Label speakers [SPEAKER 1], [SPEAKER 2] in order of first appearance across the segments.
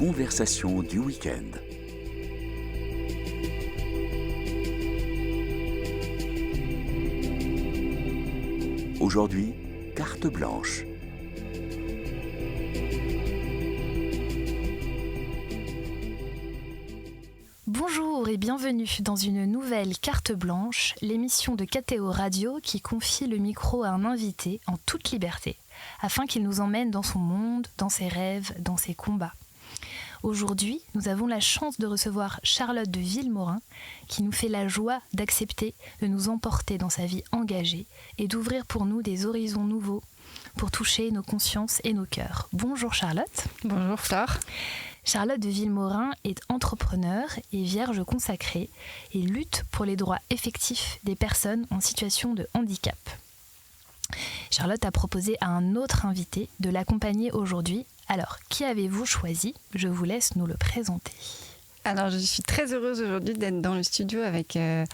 [SPEAKER 1] conversation du week-end. Aujourd'hui, carte blanche.
[SPEAKER 2] Bonjour et bienvenue dans une nouvelle carte blanche, l'émission de KTO Radio qui confie le micro à un invité en toute liberté, afin qu'il nous emmène dans son monde, dans ses rêves, dans ses combats. Aujourd'hui, nous avons la chance de recevoir Charlotte de Villemorin, qui nous fait la joie d'accepter de nous emporter dans sa vie engagée et d'ouvrir pour nous des horizons nouveaux pour toucher nos consciences et nos cœurs. Bonjour Charlotte.
[SPEAKER 3] Bonjour Flore.
[SPEAKER 2] Charlotte de Villemorin est entrepreneure et vierge consacrée et lutte pour les droits effectifs des personnes en situation de handicap. Charlotte a proposé à un autre invité de l'accompagner aujourd'hui. Alors, qui avez-vous choisi ? Je vous laisse nous le présenter.
[SPEAKER 3] Alors, je suis très heureuse aujourd'hui d'être dans le studio avec un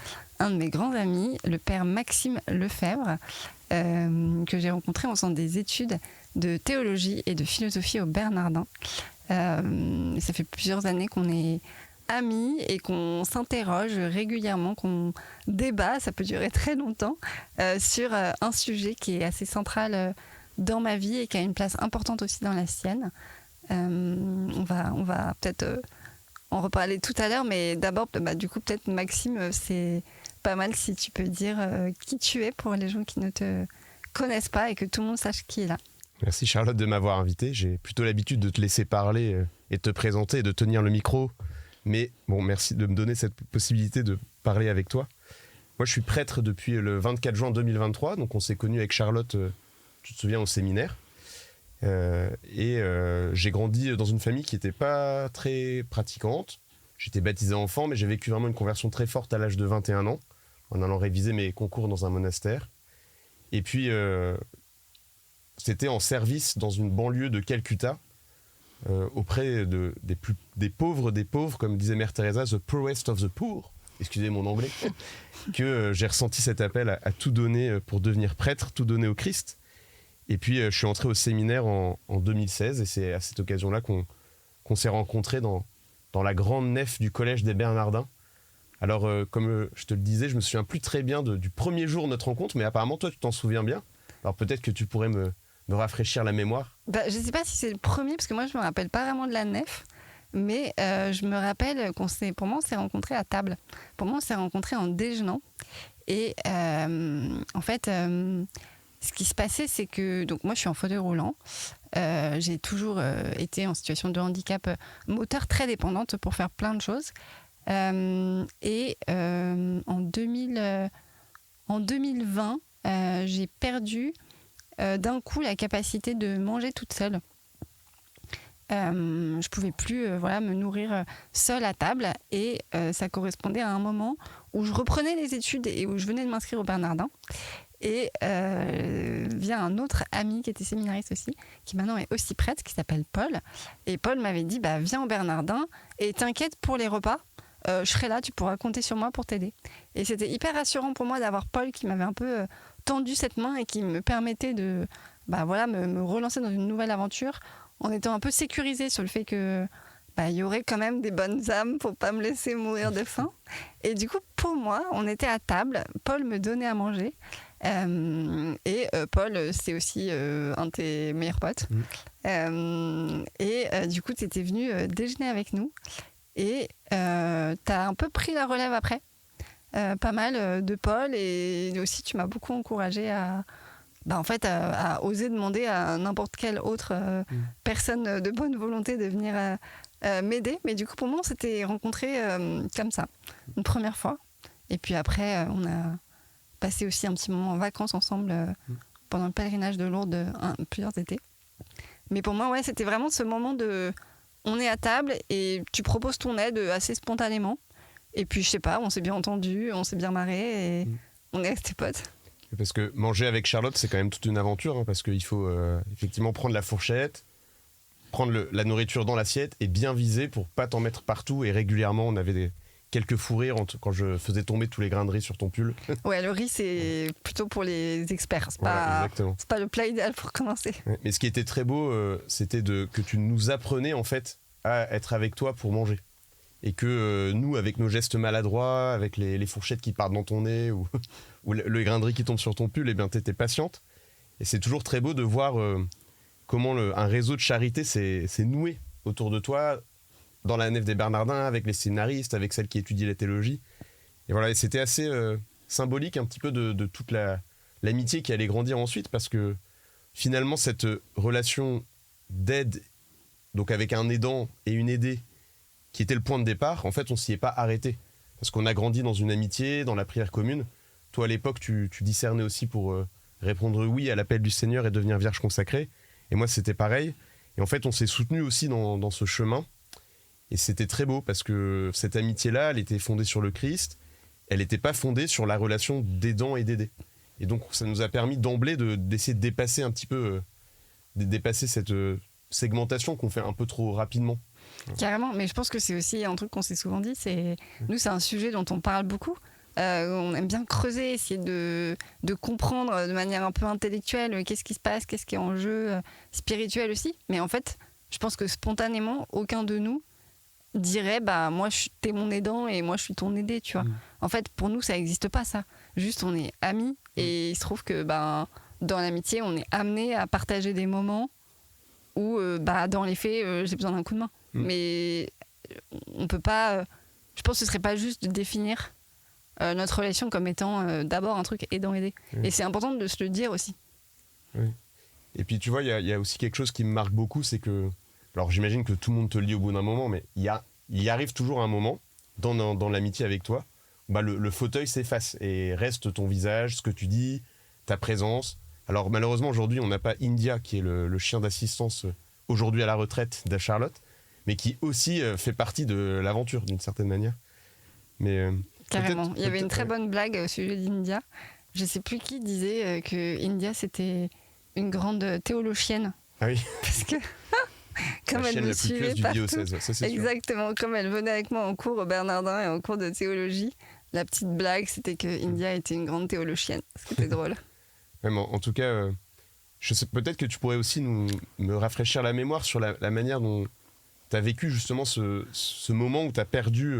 [SPEAKER 3] de mes grands amis, le père Maxime Lefebvre, que j'ai rencontré en faisant des études de théologie et de philosophie au Bernardin. Ça fait plusieurs années qu'on est amis et qu'on s'interroge régulièrement, qu'on débat, ça peut durer très longtemps, sur un sujet qui est assez central dans ma vie et qui a une place importante aussi dans la sienne. On va peut-être en reparler tout à l'heure, mais d'abord, du coup, peut-être Maxime, c'est pas mal si tu peux dire qui tu es pour les gens qui ne te connaissent pas et que tout le monde sache qui est là.
[SPEAKER 4] Merci Charlotte de m'avoir invité. J'ai plutôt l'habitude de te laisser parler et de te présenter et de tenir le micro. Mais bon, merci de me donner cette possibilité de parler avec toi. Moi, je suis prêtre depuis le 24 juin 2023. Donc, on s'est connus avec Charlotte, tu te souviens, au séminaire. J'ai grandi dans une famille qui n'était pas très pratiquante. J'étais baptisé enfant, mais j'ai vécu vraiment une conversion très forte à l'âge de 21 ans, en allant réviser mes concours dans un monastère. Et puis, c'était en service dans une banlieue de Calcutta, auprès des pauvres, comme disait Mère Teresa, the poorest of the poor, excusez mon anglais, que j'ai ressenti cet appel à tout donner pour devenir prêtre, tout donner au Christ. Et puis je suis entré au séminaire en 2016 et c'est à cette occasion-là qu'on s'est rencontrés dans la grande nef du collège des Bernardins. Alors comme je te le disais, je me souviens plus très bien du premier jour de notre rencontre, mais apparemment toi tu t'en souviens bien. Alors peut-être que tu pourrais me rafraîchir la mémoire.
[SPEAKER 3] Je ne sais pas si c'est le premier, parce que moi je me rappelle pas vraiment de la nef, mais je me rappelle pour moi on s'est rencontrés à table. Pour moi on s'est rencontrés en déjeunant. Et en fait, ce qui se passait, c'est que donc moi je suis en fauteuil roulant. J'ai toujours été en situation de handicap moteur très dépendante pour faire plein de choses. En 2020, j'ai perdu d'un coup la capacité de manger toute seule. Je pouvais plus me nourrir seule à table et ça correspondait à un moment où je reprenais les études et où je venais de m'inscrire au Bernardin. Et via un autre ami qui était séminariste aussi, qui maintenant est aussi prêtre, qui s'appelle Paul. Et Paul m'avait dit, viens au Bernardin et t'inquiète pour les repas, je serai là, tu pourras compter sur moi pour t'aider. Et c'était hyper rassurant pour moi d'avoir Paul qui m'avait un peu tendu cette main et qui me permettait de me relancer dans une nouvelle aventure en étant un peu sécurisée sur le fait que il y aurait quand même des bonnes âmes pour pas me laisser mourir de faim. Et du coup, pour moi, on était à table, Paul me donnait à manger. Paul, c'est aussi un de tes meilleurs potes. Du coup, tu étais venu déjeuner avec nous. Et tu as un peu pris la relève après. Pas mal de Paul. Et aussi, tu m'as beaucoup encouragée à oser demander à n'importe quelle autre personne de bonne volonté de venir m'aider. Mais du coup, pour moi, on s'était rencontrés comme ça, une première fois. Et puis après, on a passé aussi un petit moment en vacances ensemble pendant le pèlerinage de Lourdes plusieurs étés. Mais pour moi, c'était vraiment ce moment de... On est à table et tu proposes ton aide assez spontanément. Et puis, je sais pas, on s'est bien entendu, on s'est bien marré et on est restés potes.
[SPEAKER 4] Parce que manger avec Charlotte, c'est quand même toute une aventure, parce qu'il faut effectivement prendre la fourchette, prendre la nourriture dans l'assiette et bien viser pour pas t'en mettre partout. Et régulièrement, on avait quelques fous rires quand je faisais tomber tous les grains de riz sur ton pull.
[SPEAKER 3] Ouais, le riz, c'est plutôt pour les experts. C'est pas le plat idéal pour commencer.
[SPEAKER 4] Ouais, mais ce qui était très beau, c'était que tu nous apprenais en fait à être avec toi pour manger. Et que nous, avec nos gestes maladroits, avec les fourchettes qui partent dans ton nez ou le grain de riz qui tombe sur ton pull, eh bien, t'étais patiente. Et c'est toujours très beau de voir comment un réseau de charité s'est noué autour de toi, dans la nef des Bernardins, avec les scénaristes, avec celles qui étudient la théologie. Et voilà, et c'était assez symbolique un petit peu de toute l'amitié qui allait grandir ensuite, parce que finalement, cette relation d'aide, donc avec un aidant et une aidée, qui était le point de départ, en fait, on s'y est pas arrêté. Parce qu'on a grandi dans une amitié, dans la prière commune. Toi, à l'époque, tu discernais aussi pour répondre oui à l'appel du Seigneur et devenir vierge consacrée. Et moi, c'était pareil. Et en fait, on s'est soutenus aussi dans ce chemin. Et c'était très beau, parce que cette amitié-là, elle était fondée sur le Christ. Elle n'était pas fondée sur la relation d'aidant et d'aidé. Et donc, ça nous a permis d'emblée d'essayer de dépasser un petit peu, dépasser cette segmentation qu'on fait un peu trop rapidement.
[SPEAKER 3] Carrément, mais je pense que c'est aussi un truc qu'on s'est souvent dit, nous c'est un sujet dont on parle beaucoup, on aime bien creuser, essayer de comprendre de manière un peu intellectuelle qu'est-ce qui se passe, qu'est-ce qui est en jeu, spirituel aussi, mais en fait je pense que spontanément aucun de nous dirait moi t'es mon aidant et moi je suis ton aidé, tu vois. En fait pour nous ça n'existe pas ça, juste on est amis et il se trouve que dans l'amitié on est amené à partager des moments où dans les faits j'ai besoin d'un coup de main. Mais on peut pas. Je pense que ce serait pas juste de définir notre relation comme étant d'abord un truc aidant-aidé. Et c'est important de se le dire aussi.
[SPEAKER 4] Oui. Et puis tu vois, il y a aussi quelque chose qui me marque beaucoup, c'est que. Alors j'imagine que tout le monde te le dit au bout d'un moment, mais il y arrive toujours un moment dans l'amitié avec toi, le fauteuil s'efface et reste ton visage, ce que tu dis, ta présence. Alors malheureusement aujourd'hui, on n'a pas India qui est le chien d'assistance aujourd'hui à la retraite de Charlotte, mais qui aussi fait partie de l'aventure d'une certaine manière. Mais
[SPEAKER 3] carrément. Il y avait une très bonne blague au sujet d'India. Je ne sais plus qui disait que India c'était une grande théologienne.
[SPEAKER 4] Ah oui.
[SPEAKER 3] Parce que comme elle me suivait partout, ça, c'est exactement, sûr. Comme elle venait avec moi en cours au Bernardin et en cours de théologie, la petite blague c'était que India était une grande théologienne. C'était drôle.
[SPEAKER 4] Ouais, en tout cas, je sais peut-être que tu pourrais aussi me rafraîchir la mémoire sur la manière dont tu as vécu justement ce moment où tu as perdu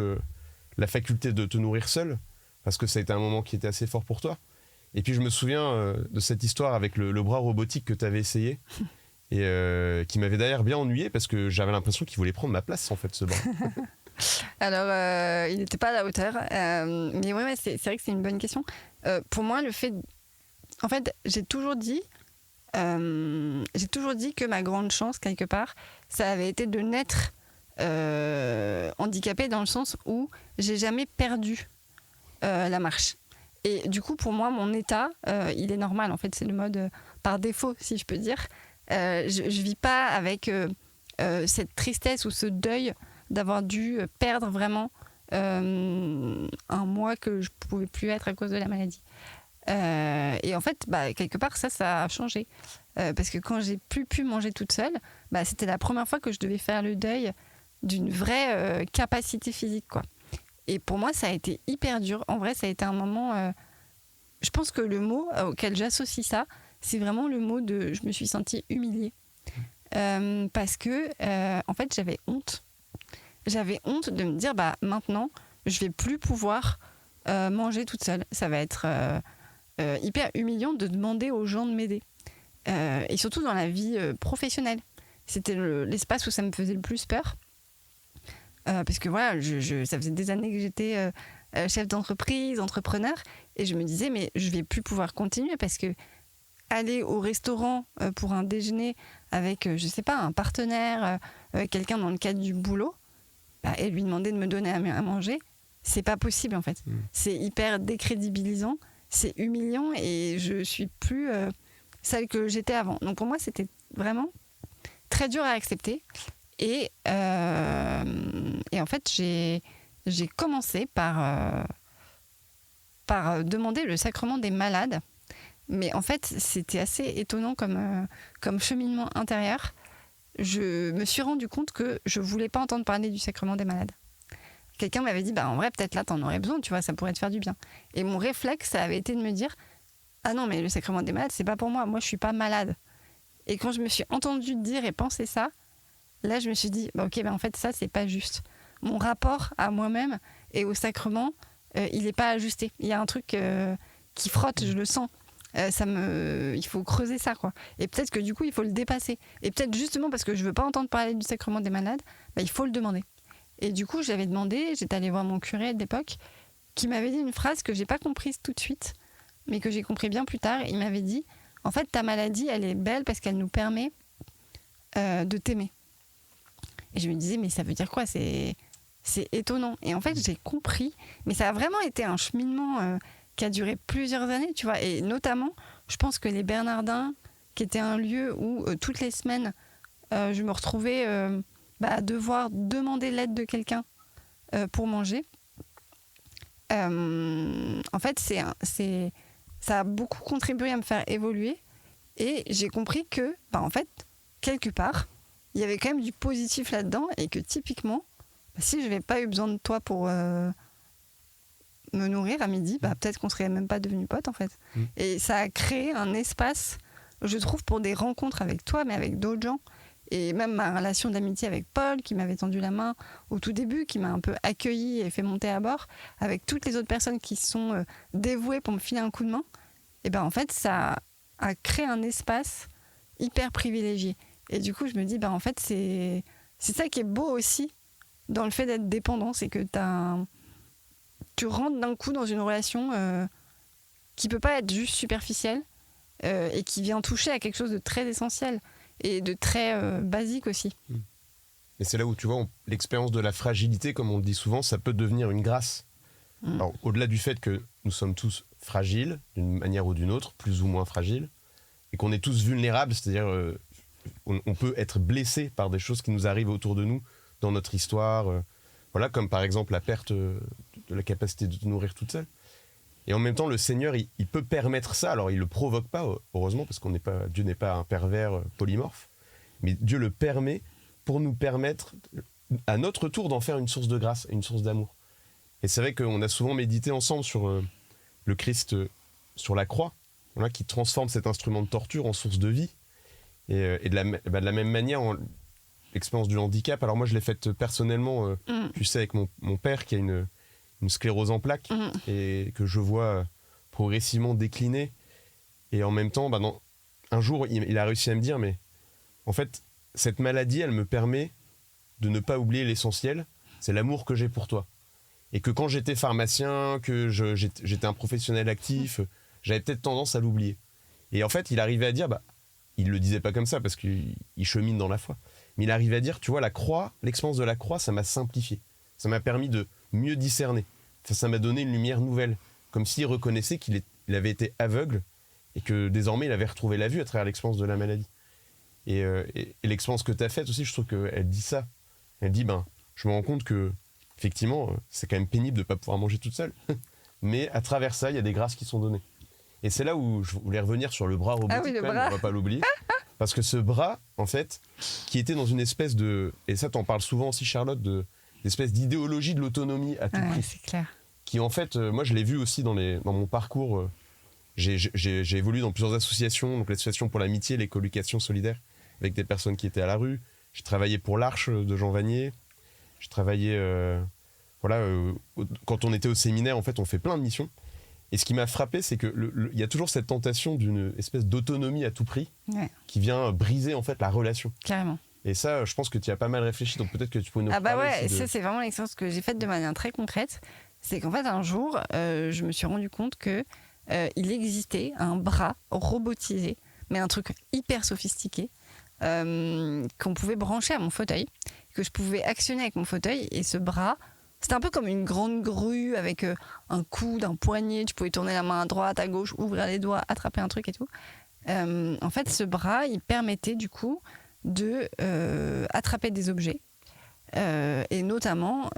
[SPEAKER 4] la faculté de te nourrir seul, parce que ça a été un moment qui était assez fort pour toi. Et puis je me souviens de cette histoire avec le bras robotique que tu avais essayé et qui m'avait d'ailleurs bien ennuyé, parce que j'avais l'impression qu'il voulait prendre ma place en fait, ce bras.
[SPEAKER 3] Alors il n'était pas à la hauteur, mais ouais, c'est vrai que c'est une bonne question. Pour moi, le fait... En fait, j'ai toujours dit que ma grande chance, quelque part, ça avait été de naître handicapée, dans le sens où j'ai jamais perdu la marche. Et du coup, pour moi, mon état, il est normal. En fait, c'est le mode par défaut, si je peux dire. Je vis pas avec cette tristesse ou ce deuil d'avoir dû perdre vraiment un moi que je pouvais plus être à cause de la maladie. Et en fait, quelque part, ça a changé. Parce que quand j'ai plus pu manger toute seule, c'était la première fois que je devais faire le deuil d'une vraie capacité physique, quoi. Et pour moi, ça a été hyper dur. En vrai, ça a été un moment... je pense que le mot auquel j'associe ça, c'est vraiment le mot de... Je me suis sentie humiliée. Parce que, en fait, j'avais honte. J'avais honte de me dire, maintenant, je vais plus pouvoir manger toute seule. Ça va être hyper humiliant de demander aux gens de m'aider. Et surtout dans la vie professionnelle. C'était l'espace où ça me faisait le plus peur. Parce que voilà, ça faisait des années que j'étais chef d'entreprise, entrepreneur, et je me disais, mais je vais plus pouvoir continuer, parce que aller au restaurant pour un déjeuner avec, je sais pas, un partenaire, quelqu'un dans le cadre du boulot, et lui demander de me donner à manger, c'est pas possible en fait. C'est hyper décrédibilisant, c'est humiliant, et je suis plus celle que j'étais avant. Donc pour moi, c'était vraiment très dur à accepter. Et en fait, j'ai commencé par demander le sacrement des malades. Mais en fait, c'était assez étonnant comme cheminement intérieur. Je me suis rendu compte que je ne voulais pas entendre parler du sacrement des malades. Quelqu'un m'avait dit, en vrai, peut-être là, tu en aurais besoin, tu vois, ça pourrait te faire du bien. Et mon réflexe, ça avait été de me dire, ah non, mais le sacrement des malades, c'est pas pour moi. Moi, je suis pas malade. Et quand je me suis entendue dire et penser ça, là, je me suis dit, ok, en fait, ça, c'est pas juste. Mon rapport à moi-même et au sacrement, il n'est pas ajusté. Il y a un truc qui frotte, je le sens. Il faut creuser ça, quoi. Et peut-être que du coup, il faut le dépasser. Et peut-être justement parce que je veux pas entendre parler du sacrement des malades, il faut le demander. Et du coup, j'avais demandé, j'étais allée voir mon curé de l'époque, qui m'avait dit une phrase que j'ai pas comprise tout de suite, mais que j'ai compris bien plus tard. Il m'avait dit, en fait, ta maladie, elle est belle parce qu'elle nous permet de t'aimer. Et je me disais, mais ça veut dire quoi ? C'est étonnant. Et en fait, j'ai compris, mais ça a vraiment été un cheminement qui a duré plusieurs années, tu vois. Et notamment, je pense que les Bernardins, qui était un lieu où toutes les semaines, je me retrouvais à devoir demander l'aide de quelqu'un pour manger. En fait, ça a beaucoup contribué à me faire évoluer. Et j'ai compris que, en fait, quelque part, il y avait quand même du positif là-dedans et que typiquement, si je n'avais pas eu besoin de toi pour me nourrir à midi, peut-être qu'on ne serait même pas devenus potes en fait. Et ça a créé un espace, je trouve, pour des rencontres avec toi, mais avec d'autres gens. Et même ma relation d'amitié avec Paul, qui m'avait tendu la main au tout début, qui m'a un peu accueillie et fait monter à bord, avec toutes les autres personnes qui sont dévouées pour me filer un coup de main, et en fait, ça a créé un espace hyper privilégié. Et du coup, je me dis, en fait, c'est ça qui est beau aussi dans le fait d'être dépendant, c'est que tu rentres d'un coup dans une relation qui peut pas être juste superficielle et qui vient toucher à quelque chose de très essentiel et de très basique aussi.
[SPEAKER 4] Et c'est là où tu vois, l'expérience de la fragilité, comme on le dit souvent, ça peut devenir une grâce. Alors, au-delà du fait que nous sommes tous fragiles, d'une manière ou d'une autre, plus ou moins fragiles, et qu'on est tous vulnérables, c'est-à-dire on peut être blessé par des choses qui nous arrivent autour de nous, dans notre histoire, voilà, comme par exemple la perte de la capacité de te nourrir toute seule. Et en même temps, le Seigneur, il peut permettre ça. Alors, il le provoque pas, heureusement, parce Dieu n'est pas un pervers polymorphe, mais Dieu le permet pour nous permettre, à notre tour, d'en faire une source de grâce, une source d'amour. Et c'est vrai qu'on a souvent médité ensemble sur le Christ sur la croix, voilà, qui transforme cet instrument de torture en source de vie. Et de la même manière, l'expérience du handicap, alors moi je l'ai faite personnellement, tu sais, avec mon père qui a une sclérose en plaques et que je vois progressivement décliner. Et en même temps, un jour, il a réussi à me dire, mais en fait, cette maladie, elle me permet de ne pas oublier l'essentiel, c'est l'amour que j'ai pour toi. Et que quand j'étais pharmacien, que j'étais un professionnel actif, j'avais peut-être tendance à l'oublier. Et en fait, il arrivait à dire, il le disait pas comme ça parce qu'il chemine dans la foi, mais il arrivait à dire, tu vois, la croix, l'expérience de la croix, ça m'a simplifié. Ça m'a permis de mieux discerner. Ça m'a donné une lumière nouvelle. Comme s'il reconnaissait qu'il avait été aveugle et que désormais il avait retrouvé la vue à travers l'expérience de la maladie. Et l'expérience que tu as faite aussi, je trouve qu'elle dit ça. Elle dit, je me rends compte que, effectivement, c'est quand même pénible de ne pas pouvoir manger toute seule. Mais à travers ça, il y a des grâces qui sont données. Et c'est là où je voulais revenir sur le bras robotique,
[SPEAKER 3] le bras.
[SPEAKER 4] On ne va pas l'oublier. Parce que ce bras, en fait, qui était dans une espèce de... Et ça, t'en parles souvent aussi, Charlotte, d'espèce d'idéologie de l'autonomie à tout prix.
[SPEAKER 3] C'est clair.
[SPEAKER 4] Qui, en fait, moi, je l'ai vu aussi dans mon parcours. J'ai évolué dans plusieurs associations, donc l'association pour l'amitié, les colocations solidaires, avec des personnes qui étaient à la rue. J'ai travaillé pour l'Arche de Jean Vanier. J'ai travaillé... quand on était au séminaire, en fait, on fait plein de missions. Et ce qui m'a frappé, c'est qu'il y a toujours cette tentation d'une espèce d'autonomie à tout prix qui vient briser, en fait, la relation.
[SPEAKER 3] Carrément.
[SPEAKER 4] Et ça, je pense que tu y as pas mal réfléchi, donc peut-être que tu peux nous parler.
[SPEAKER 3] Ça, c'est vraiment l'expérience que j'ai faite de manière très concrète. C'est qu'en fait, un jour, je me suis rendu compte que il existait un bras robotisé, mais un truc hyper sophistiqué, qu'on pouvait brancher à mon fauteuil, que je pouvais actionner avec mon fauteuil. Et ce bras, c'était un peu comme une grande grue avec un coude, un poignet. Tu pouvais tourner la main à droite, à gauche, ouvrir les doigts, attraper un truc et tout. En fait, ce bras, il permettait du coup de attraper des objets. Et notamment,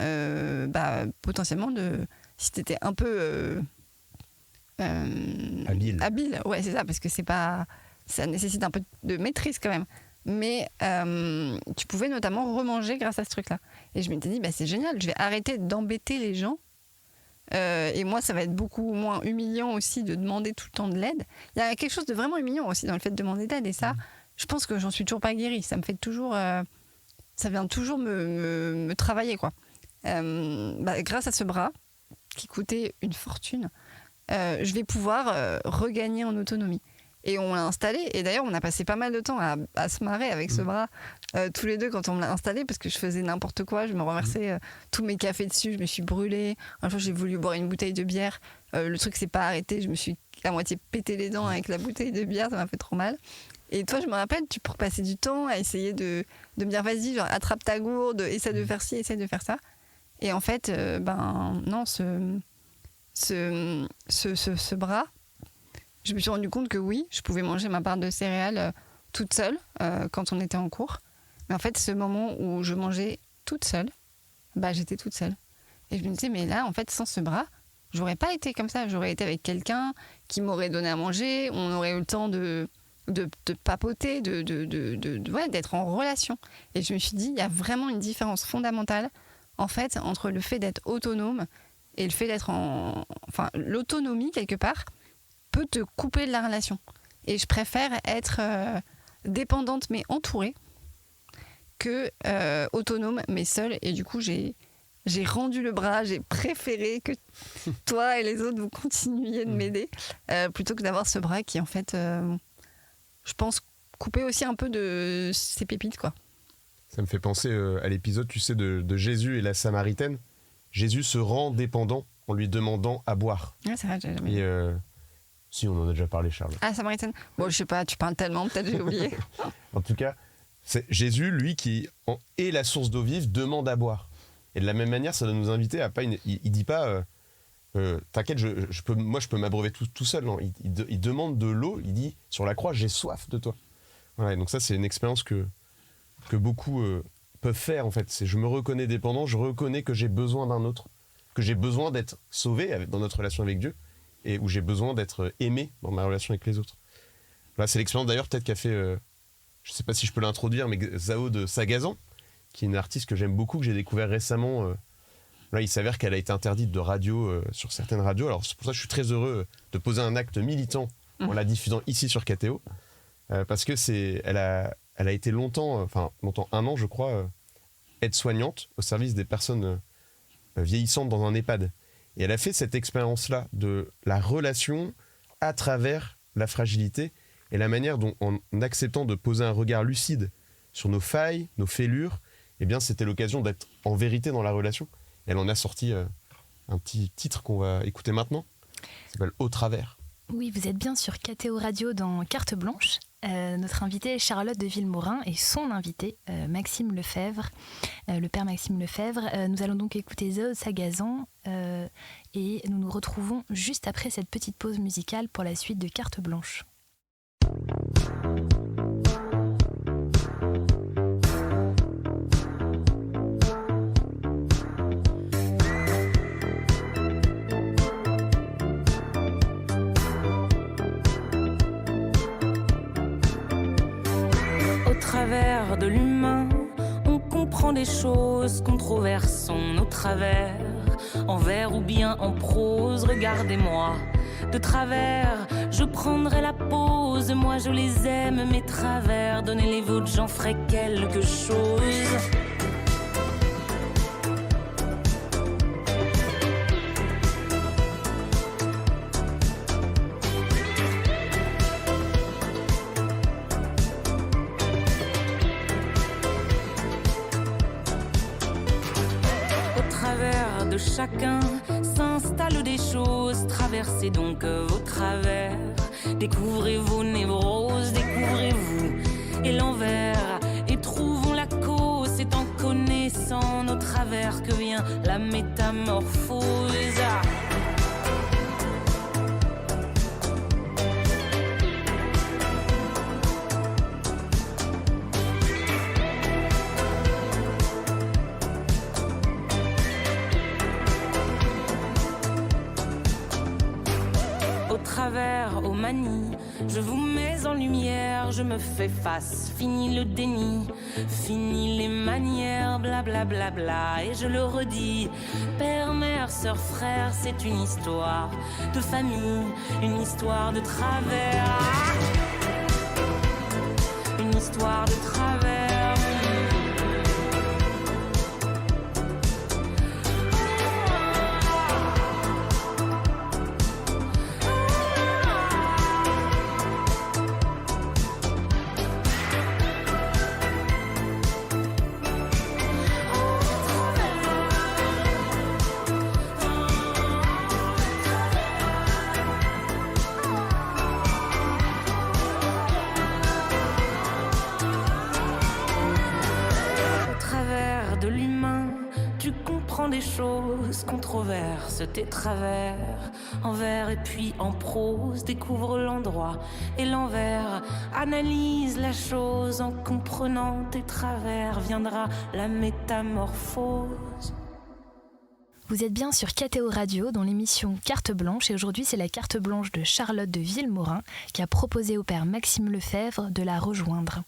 [SPEAKER 3] potentiellement, si tu étais un peu habile, ouais, c'est ça, parce que ça nécessite un peu de maîtrise quand même. Mais tu pouvais notamment remanger grâce à ce truc-là. Et je m'étais dit, c'est génial, je vais arrêter d'embêter les gens. Et moi, ça va être beaucoup moins humiliant aussi de demander tout le temps de l'aide. Il y a quelque chose de vraiment humiliant aussi dans le fait de demander de l'aide. Et ça, je pense que j'en suis toujours pas guérie. Ça me fait toujours ça vient toujours me travailler, quoi. Grâce à ce bras, qui coûtait une fortune, je vais pouvoir regagner en autonomie. Et on l'a installé, et d'ailleurs on a passé pas mal de temps à se marrer avec ce bras, tous les deux, quand on me l'a installé, parce que je faisais n'importe quoi, je me renversais tous mes cafés dessus, je me suis brûlée. Un jour j'ai voulu boire une bouteille de bière, le truc s'est pas arrêté, je me suis à moitié pété les dents avec la bouteille de bière, ça m'a fait trop mal. Et toi, je me rappelle, tu pourrais passer du temps à essayer de me dire, vas-y, genre, attrape ta gourde, essaie de faire ci, essaie de faire ça. Et en fait, non, ce bras, je me suis rendu compte que oui, je pouvais manger ma part de céréales toute seule quand on était en cours. Mais en fait, ce moment où je mangeais toute seule, j'étais toute seule. Et je me disais, mais là, en fait, sans ce bras, j'aurais pas été comme ça. J'aurais été avec quelqu'un qui m'aurait donné à manger, on aurait eu le temps de papoter, d'être en relation. Et je me suis dit, il y a vraiment une différence fondamentale, en fait, entre le fait d'être autonome et le fait d'être l'autonomie, quelque part, peut te couper de la relation. Et je préfère être dépendante, mais entourée, que autonome, mais seule. Et du coup, j'ai rendu le bras, j'ai préféré que toi et les autres, vous continuiez de m'aider, plutôt que d'avoir ce bras qui, en fait... je pense couper aussi un peu de ses pépites, quoi.
[SPEAKER 4] Ça me fait penser à l'épisode, tu sais, de Jésus et la Samaritaine. Jésus se rend dépendant en lui demandant à boire.
[SPEAKER 3] Ouais, c'est vrai, j'ai jamais...
[SPEAKER 4] Si, on en a déjà parlé, Charles.
[SPEAKER 3] Ah, Samaritaine. Bon, je sais pas, tu parles tellement, peut-être j'ai oublié.
[SPEAKER 4] En tout cas, c'est Jésus, lui, qui est la source d'eau vive, demande à boire. Et de la même manière, ça doit nous inviter à pas... Il dit pas... t'inquiète, je peux m'abreuver tout seul. Non, il demande de l'eau, il dit sur la croix, j'ai soif de toi. Voilà, donc ça, c'est une expérience que beaucoup peuvent faire, en fait. C'est je me reconnais dépendant, je reconnais que j'ai besoin d'un autre, que j'ai besoin d'être sauvé dans notre relation avec Dieu, et où j'ai besoin d'être aimé dans ma relation avec les autres. Voilà, c'est l'expérience d'ailleurs peut-être qu'a fait, je sais pas si je peux l'introduire, mais Zao de Sagazan, qui est une artiste que j'aime beaucoup, que j'ai découvert récemment. Là, il s'avère qu'elle a été interdite de radio sur certaines radios. Alors, c'est pour ça que je suis très heureux de poser un acte militant en la diffusant ici sur KTO. Parce que elle a été longtemps, 1 an, je crois, aide-soignante au service des personnes vieillissantes dans un EHPAD. Et elle a fait cette expérience-là de la relation à travers la fragilité et la manière dont, en acceptant de poser un regard lucide sur nos failles, nos fêlures, eh bien, c'était l'occasion d'être en vérité dans la relation. Elle en a sorti un petit titre qu'on va écouter maintenant. Ça s'appelle « Au travers ».
[SPEAKER 2] Oui, vous êtes bien sur KTO Radio dans Carte Blanche. Notre invitée est Charlotte de Villemorin et son invité, Maxime Lefebvre, le père Maxime Lefebvre. Nous allons donc écouter Zao de Sagazan et nous nous retrouvons juste après cette petite pause musicale pour la suite de Carte Blanche.
[SPEAKER 5] Au travers de l'humain, on comprend des choses qu'on traversons nos travers, en vers ou bien en prose. Regardez-moi de travers, je prendrai la pause. Moi je les aime, mes travers. Donnez les vôtres, j'en ferai quelque chose. De chacun s'installent des choses. Traversez donc vos travers. Découvrez vos névroses, découvrez-vous et l'envers. Et trouvons la cause. C'est en connaissant nos travers que vient la métamorphose. Aux manies, je vous mets en lumière, je me fais face, fini le déni, fini les manières, blablabla, bla bla bla, et je le redis, père, mère, sœur, frère, c'est une histoire de famille, une histoire de travers, une histoire de travers. des choses, controverses tes travers, en vers et puis en prose, découvre l'endroit et l'envers, analyse la chose, en comprenant tes travers, viendra la métamorphose.
[SPEAKER 2] Vous êtes bien sur KTO Radio dans l'émission Carte Blanche et aujourd'hui c'est la carte blanche de Charlotte de Villemorin qui a proposé au père Maxime Lefebvre de la rejoindre.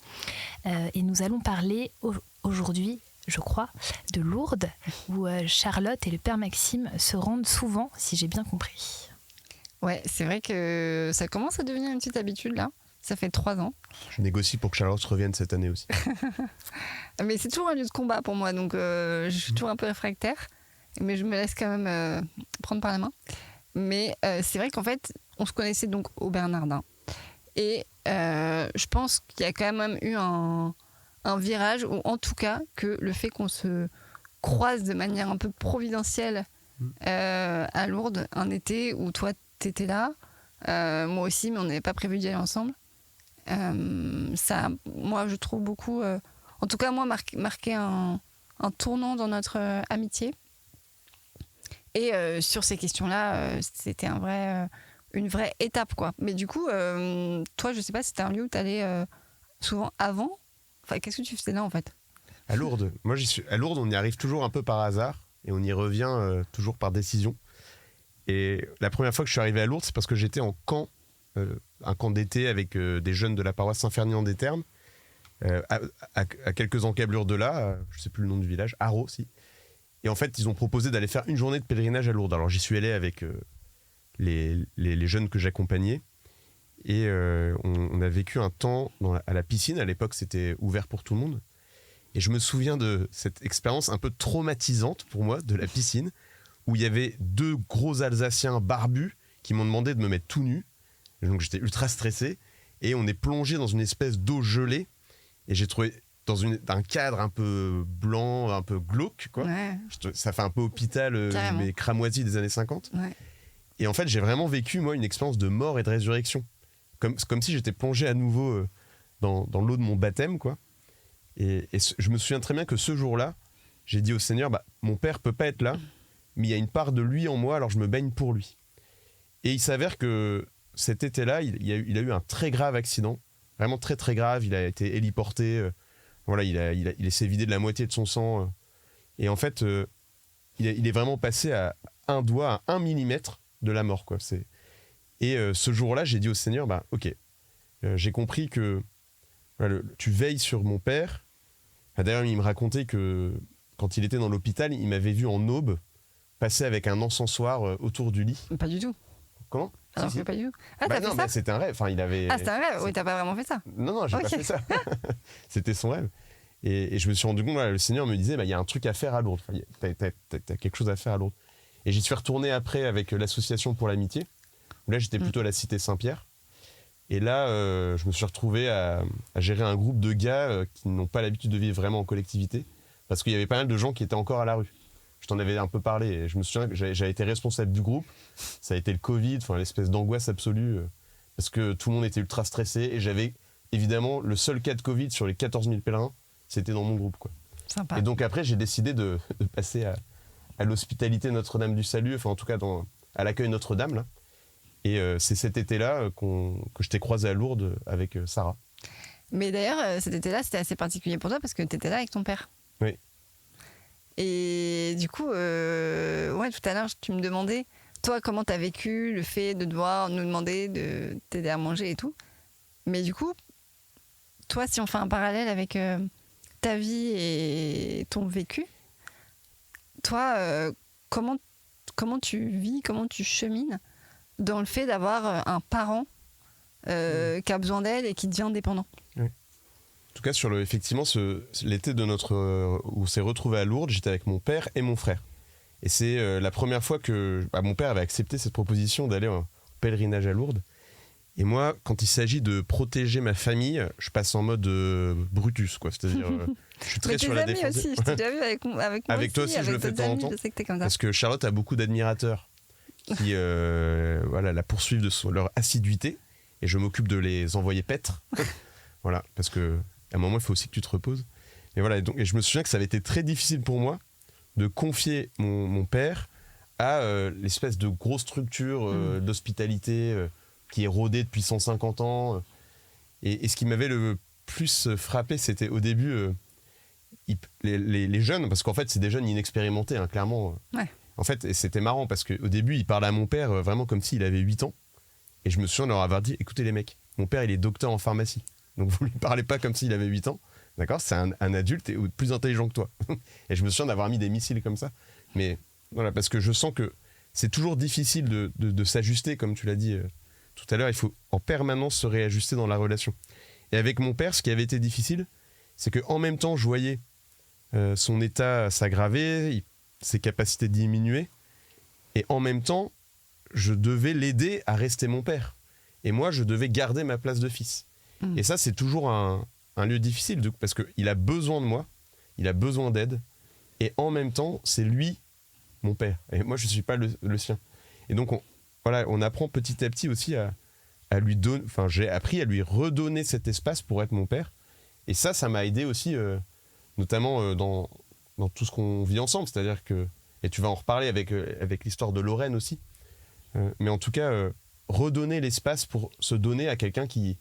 [SPEAKER 2] Et nous allons parler aujourd'hui, je crois, de Lourdes où Charlotte et le père Maxime se rendent souvent, si j'ai bien compris.
[SPEAKER 3] Ouais, c'est vrai que ça commence à devenir une petite habitude là. Ça fait 3 ans.
[SPEAKER 4] Je négocie pour que Charlotte revienne cette année aussi.
[SPEAKER 3] Mais c'est toujours un lieu de combat pour moi, donc je suis toujours un peu réfractaire. Mais je me laisse quand même prendre par la main. Mais c'est vrai qu'en fait, on se connaissait donc au Bernardin. Et je pense qu'il y a quand même eu un virage, ou en tout cas que le fait qu'on se croise de manière un peu providentielle à Lourdes, un été où toi t'étais là, moi aussi, mais on n'avait pas prévu d'y aller ensemble. Ça, moi, je trouve beaucoup, en tout cas, moi, marqué un tournant dans notre amitié. Et sur ces questions-là, c'était une vraie étape, quoi. Mais du coup, toi, je sais pas si c'était un lieu où tu allais souvent avant. Enfin, qu'est-ce que tu faisais là, en fait ?
[SPEAKER 4] À Lourdes, à Lourdes, on y arrive toujours un peu par hasard et on y revient toujours par décision. Et la première fois que je suis arrivé à Lourdes, c'est parce que j'étais en camp, un camp d'été avec des jeunes de la paroisse Saint-Ferdinand-des-Termes, à quelques encablures de là, je sais plus le nom du village, Haro aussi. Et en fait, ils ont proposé d'aller faire une journée de pèlerinage à Lourdes. Alors j'y suis allé avec les jeunes que j'accompagnais. Et on a vécu un temps à la piscine. À l'époque, c'était ouvert pour tout le monde. Et je me souviens de cette expérience un peu traumatisante pour moi de la piscine, où il y avait 2 gros Alsaciens barbus qui m'ont demandé de me mettre tout nu. Et donc j'étais ultra stressé. Et on est plongé dans une espèce d'eau gelée. Et j'ai trouvé... dans un cadre un peu blanc, un peu glauque, quoi.
[SPEAKER 3] Ouais.
[SPEAKER 4] Ça fait un peu hôpital, mais cramoisi des années 50.
[SPEAKER 3] Ouais.
[SPEAKER 4] Et en fait, j'ai vraiment vécu, moi, une expérience de mort et de résurrection. Comme si j'étais plongé à nouveau dans l'eau de mon baptême, quoi. Et je me souviens très bien que ce jour-là, j'ai dit au Seigneur, mon père peut pas être là, mais il y a une part de lui en moi, alors je me baigne pour lui. Et il s'avère que cet été-là, il a eu un très grave accident, vraiment très très grave. Il a été héliporté. Voilà, il s'est vidé de la moitié de son sang. Et en fait, il est vraiment passé à un doigt, à 1 millimètre de la mort, quoi. Et ce jour-là, j'ai dit au Seigneur, ok, j'ai compris que voilà, tu veilles sur mon père. D'ailleurs, il me racontait que quand il était dans l'hôpital, il m'avait vu en aube passer avec un encensoir autour du lit.
[SPEAKER 3] Pas du tout.
[SPEAKER 4] Comment ?
[SPEAKER 3] Alors
[SPEAKER 4] Si.
[SPEAKER 3] que pas du tout. Ah, t'as fait ça ?
[SPEAKER 4] C'était un rêve. Enfin, il avait...
[SPEAKER 3] Ah, c'était un rêve ? Oui, t'as pas vraiment fait ça ?
[SPEAKER 4] Non, j'ai pas fait ça. C'était son rêve. Et je me suis rendu compte, le Seigneur me disait, il y a un truc à faire à Lourdes. Enfin, t'as quelque chose à faire à Lourdes. Et j'y suis retourné après avec l'association pour l'amitié, où là, j'étais plutôt à la cité Saint-Pierre. Et là, je me suis retrouvé à gérer un groupe de gars qui n'ont pas l'habitude de vivre vraiment en collectivité, parce qu'il y avait pas mal de gens qui étaient encore à la rue. Je t'en avais un peu parlé. Et je me souviens que j'avais été responsable du groupe. Ça a été le Covid, l'espèce d'angoisse absolue, parce que tout le monde était ultra stressé. Et j'avais évidemment le seul cas de Covid sur les 14 000 pèlerins, c'était dans mon groupe, quoi.
[SPEAKER 3] Sympa.
[SPEAKER 4] Et donc après, j'ai décidé de passer à l'hospitalité Notre-Dame du Salut, enfin en tout cas à l'accueil Notre-Dame, là. Et c'est cet été-là que je t'ai croisé à Lourdes avec Sarah.
[SPEAKER 3] Mais d'ailleurs, cet été-là, c'était assez particulier pour toi parce que tu étais là avec ton père.
[SPEAKER 4] Oui.
[SPEAKER 3] Et du coup, tout à l'heure, tu me demandais, toi, comment tu as vécu le fait de devoir nous demander de t'aider à manger et tout. Mais du coup, toi, si on fait un parallèle avec ta vie et ton vécu, toi, comment tu vis, comment tu chemines dans le fait d'avoir un parent qui a besoin d'aide et qui devient dépendant.
[SPEAKER 4] Oui. En tout cas, effectivement, l'été où on s'est retrouvé à Lourdes, j'étais avec mon père et mon frère. Et c'est la première fois que mon père avait accepté cette proposition d'aller en pèlerinage à Lourdes. Et moi, quand il s'agit de protéger ma famille, je passe en mode Brutus, quoi. C'est-à-dire, je suis très sur la défense.
[SPEAKER 3] Mais tes amis aussi, je t'ai déjà vu avec moi
[SPEAKER 4] avec toi aussi, je le fais de temps en temps.
[SPEAKER 3] Je sais que t'es comme ça.
[SPEAKER 4] Parce que Charlotte a beaucoup d'admirateurs qui la poursuivent de leur assiduité. Et je m'occupe de les envoyer paître. Voilà, parce qu'à un moment, il faut aussi que tu te reposes. Et voilà, et je me souviens que ça avait été très difficile pour moi de confier mon père à l'espèce de grosse structure d'hospitalité qui est rodée depuis 150 ans. Et ce qui m'avait le plus frappé, c'était au début les jeunes, parce qu'en fait, c'est des jeunes inexpérimentés, hein, clairement.
[SPEAKER 3] Ouais.
[SPEAKER 4] En fait, et c'était marrant parce qu'au début, il parlait à mon père vraiment comme s'il avait 8 ans. Et je me souviens de leur avoir dit, écoutez les mecs, mon père, il est docteur en pharmacie. Donc vous lui parlez pas comme s'il avait 8 ans. D'accord ? C'est un adulte et plus intelligent que toi. Et je me souviens d'avoir mis des missiles comme ça. Mais voilà, parce que je sens que c'est toujours difficile de s'ajuster, comme tu l'as dit tout à l'heure. Il faut en permanence se réajuster dans la relation. Et avec mon père, ce qui avait été difficile, c'est qu'en même temps, je voyais son état s'aggraver, ses capacités diminuer. Et en même temps, je devais l'aider à rester mon père. Et moi, je devais garder ma place de fils. Et ça, c'est toujours un lieu difficile, parce qu'il a besoin de moi, il a besoin d'aide, et en même temps, c'est lui, mon père. Et moi, je ne suis pas le sien. Et donc, on apprend petit à petit aussi à lui donner... Enfin, j'ai appris à lui redonner cet espace pour être mon père. Et ça m'a aidé aussi, notamment dans tout ce qu'on vit ensemble. C'est-à-dire que... Et tu vas en reparler avec l'histoire de Lorraine aussi. Mais en tout cas, redonner l'espace pour se donner à quelqu'un qui...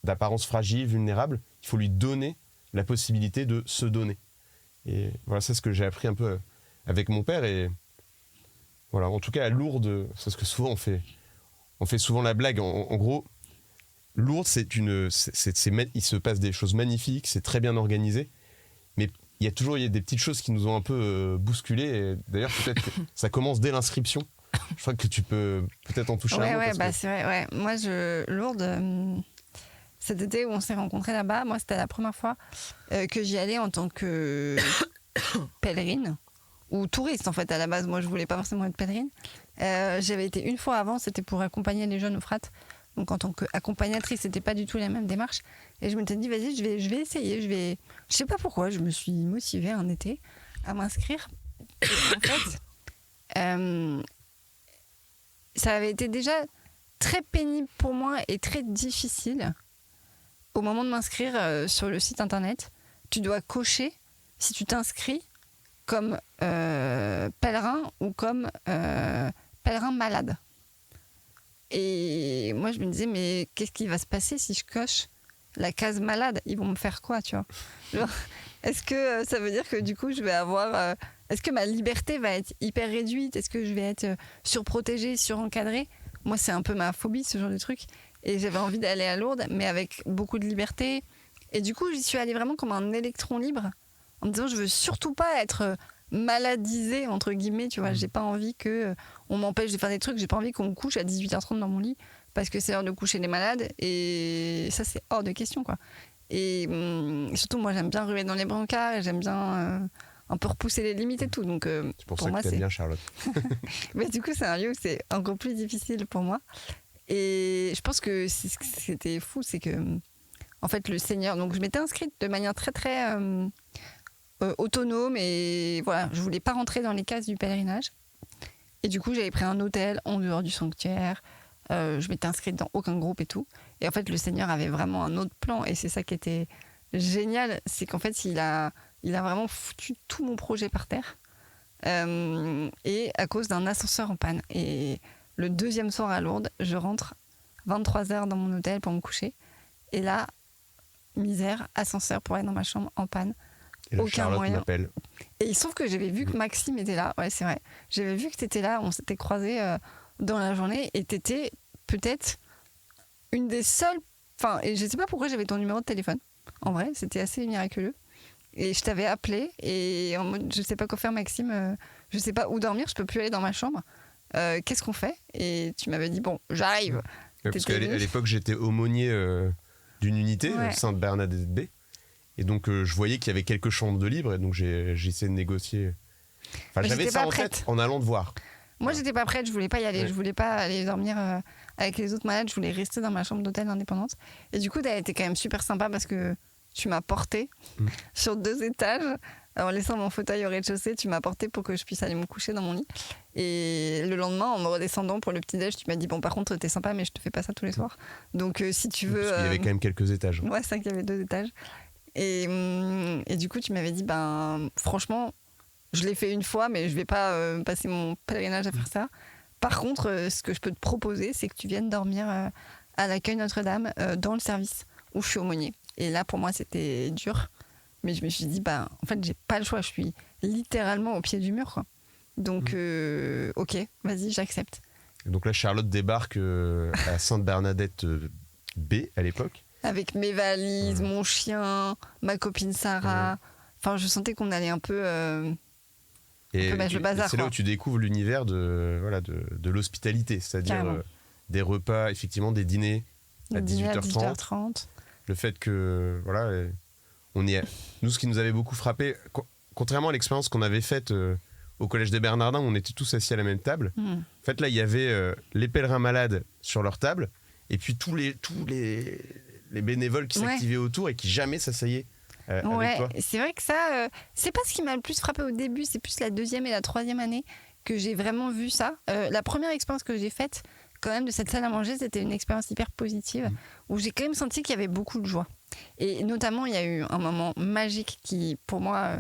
[SPEAKER 4] d'apparence fragile, vulnérable, il faut lui donner la possibilité de se donner. Et voilà, c'est ce que j'ai appris un peu avec mon père. Et voilà, en tout cas à Lourdes, c'est ce que souvent on fait souvent la blague. En gros, Lourdes, il se passe des choses magnifiques, c'est très bien organisé, mais il y a des petites choses qui nous ont un peu bousculés. Et d'ailleurs, peut-être que ça commence dès l'inscription. Je crois que tu peux peut-être en toucher un mot.
[SPEAKER 3] Ouais, c'est vrai. Ouais. Moi, Lourdes... Cet été où on s'est rencontrés là-bas, moi c'était la première fois que j'y allais en tant que pèlerine ou touriste en fait à la base. Moi je voulais pas forcément être pèlerine. J'avais été une fois avant, c'était pour accompagner les jeunes au Frat. Donc en tant qu'accompagnatrice, c'était pas du tout la même démarche. Et je me suis dit vas-y, je vais essayer. Je sais pas pourquoi, je me suis motivée un été à m'inscrire. Et en fait, ça avait été déjà très pénible pour moi et très difficile. Au moment de m'inscrire sur le site internet, tu dois cocher si tu t'inscris comme pèlerin ou comme pèlerin malade. Et moi, je me disais, mais qu'est-ce qui va se passer si je coche la case malade ? Ils vont me faire quoi, tu vois ? Genre, est-ce que ça veut dire que du coup, je vais avoir... est-ce que ma liberté va être hyper réduite ? Est-ce que je vais être surprotégée, surencadrée ? Moi, c'est un peu ma phobie, ce genre de truc. Et j'avais envie d'aller à Lourdes, mais avec beaucoup de liberté. Et du coup, j'y suis allée vraiment comme un électron libre, en me disant, je veux surtout pas être maladisée, entre guillemets, tu vois. J'ai pas envie qu'on m'empêche de faire des trucs, j'ai pas envie qu'on me couche à 18h30 dans mon lit, parce que c'est l'heure de coucher les malades, et ça, c'est hors de question, quoi. Et surtout, moi, j'aime bien ruer dans les brancards, et j'aime bien un peu repousser les limites et tout. Donc,
[SPEAKER 4] c'est pour ça
[SPEAKER 3] moi,
[SPEAKER 4] que t'aimes bien Charlotte.
[SPEAKER 3] Mais du coup, c'est un lieu où c'est encore plus difficile pour moi. Et je pense que ce qui était fou, c'est que, en fait, le Seigneur... Donc, je m'étais inscrite de manière très, très autonome. Et voilà, je voulais pas rentrer dans les cases du pèlerinage. Et du coup, j'avais pris un hôtel en dehors du sanctuaire. Je m'étais inscrite dans aucun groupe et tout. Et en fait, le Seigneur avait vraiment un autre plan. Et c'est ça qui était génial. C'est qu'en fait, il a vraiment foutu tout mon projet par terre. Et à cause d'un ascenseur en panne. Et le deuxième soir à Lourdes, je rentre 23h dans mon hôtel pour me coucher. Et là, misère, ascenseur pour aller dans ma chambre en panne.
[SPEAKER 4] Et là,
[SPEAKER 3] aucun
[SPEAKER 4] Charlotte
[SPEAKER 3] moyen.
[SPEAKER 4] m'appelle.
[SPEAKER 3] Et il se trouve que j'avais vu que Maxime était là. Ouais, c'est vrai. J'avais vu que tu étais là. On s'était croisés dans la journée. Et tu étais peut-être une des seules... Enfin, et je sais pas pourquoi j'avais ton numéro de téléphone. En vrai, c'était assez miraculeux. Et je t'avais appelé. Et en mode, je sais pas quoi faire, Maxime. Je sais pas où dormir. Je peux plus aller dans ma chambre. Qu'est-ce qu'on fait ? Et tu m'avais dit, bon, j'arrive.
[SPEAKER 4] Ouais, parce qu'à l'époque, j'étais aumônier d'une unité, Sainte-Bernadette B. Et donc, je voyais qu'il y avait quelques chambres de libre. Et donc, j'ai essayé de négocier. Enfin, j'avais ça en tête en allant te voir.
[SPEAKER 3] Moi, j'étais pas prête. Je voulais pas y aller.
[SPEAKER 4] Ouais.
[SPEAKER 3] Je voulais pas aller dormir avec les autres malades. Je voulais rester dans ma chambre d'hôtel indépendante. Et du coup, t'as été quand même super sympa parce que tu m'as portée sur 2 étages. En laissant mon fauteuil au rez-de-chaussée, tu m'as portée pour que je puisse aller me coucher dans mon lit. Et le lendemain, en me redescendant pour le petit-déj, tu m'as dit, bon, par contre, t'es sympa, mais je te fais pas ça tous les soirs. Donc, si tu veux...
[SPEAKER 4] Parce qu'il y avait quand même quelques étages.
[SPEAKER 3] Ouais, c'est vrai qu'il y avait 2 étages. Et du coup, tu m'avais dit, ben, franchement, je l'ai fait une fois, mais je vais pas passer mon pèlerinage à faire ça. Par contre, ce que je peux te proposer, c'est que tu viennes dormir à l'accueil Notre-Dame dans le service où je suis aumônier. Et là, pour moi, c'était dur. Mais je me suis dit, en fait, j'ai pas le choix. Je suis littéralement au pied du mur, quoi. Donc, ok, vas-y, j'accepte.
[SPEAKER 4] Donc là, Charlotte débarque à Sainte-Bernadette B à l'époque.
[SPEAKER 3] Avec mes valises, mon chien, ma copine Sarah. Enfin, je sentais qu'on allait un peu mettre le bazar.
[SPEAKER 4] C'est là où tu découvres l'univers de l'hospitalité, c'est-à-dire des repas, effectivement, des dîners à 18h30. Le fait que, nous, ce qui nous avait beaucoup frappé, contrairement à l'expérience qu'on avait faite au Collège des Bernardins, où on était tous assis à la même table. En fait, là, il y avait les pèlerins malades sur leur table, et puis tous les bénévoles qui s'activaient autour et qui jamais s'asseyaient avec toi.
[SPEAKER 3] C'est vrai que ça, c'est pas ce qui m'a le plus frappé au début, c'est plus la 2e et la 3e année que j'ai vraiment vu ça. La première expérience que j'ai faite, quand même, de cette salle à manger, c'était une expérience hyper positive, où j'ai quand même senti qu'il y avait beaucoup de joie. Et notamment, il y a eu un moment magique qui, pour moi,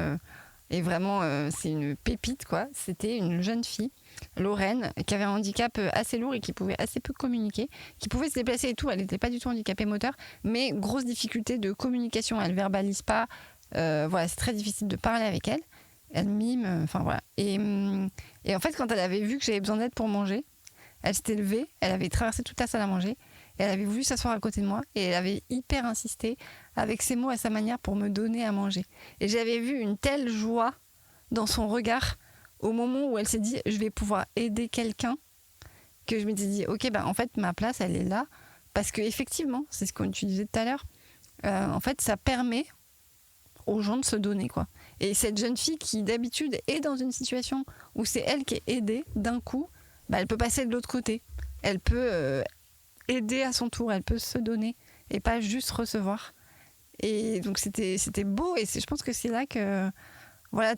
[SPEAKER 3] est vraiment, c'est une pépite, quoi. C'était une jeune fille, Lorraine, qui avait un handicap assez lourd et qui pouvait assez peu communiquer, qui pouvait se déplacer et tout. Elle n'était pas du tout handicapée moteur, mais grosse difficulté de communication. Elle verbalise pas. C'est très difficile de parler avec elle. Elle mime, enfin voilà. Et en fait, quand elle avait vu que j'avais besoin d'aide pour manger, elle s'était levée, elle avait traversé toute la salle à manger, et elle avait voulu s'asseoir à côté de moi, et elle avait hyper insisté avec ses mots à sa manière pour me donner à manger. Et j'avais vu une telle joie dans son regard au moment où elle s'est dit je vais pouvoir aider quelqu'un, que je m'étais dit ok, en fait ma place elle est là, parce que effectivement c'est ce qu'on disait tout à l'heure, en fait ça permet aux gens de se donner, quoi. Et cette jeune fille qui d'habitude est dans une situation où c'est elle qui est aidée, d'un coup elle peut passer de l'autre côté, elle peut aider à son tour, elle peut se donner et pas juste recevoir. Et donc c'était beau, et je pense que c'est là que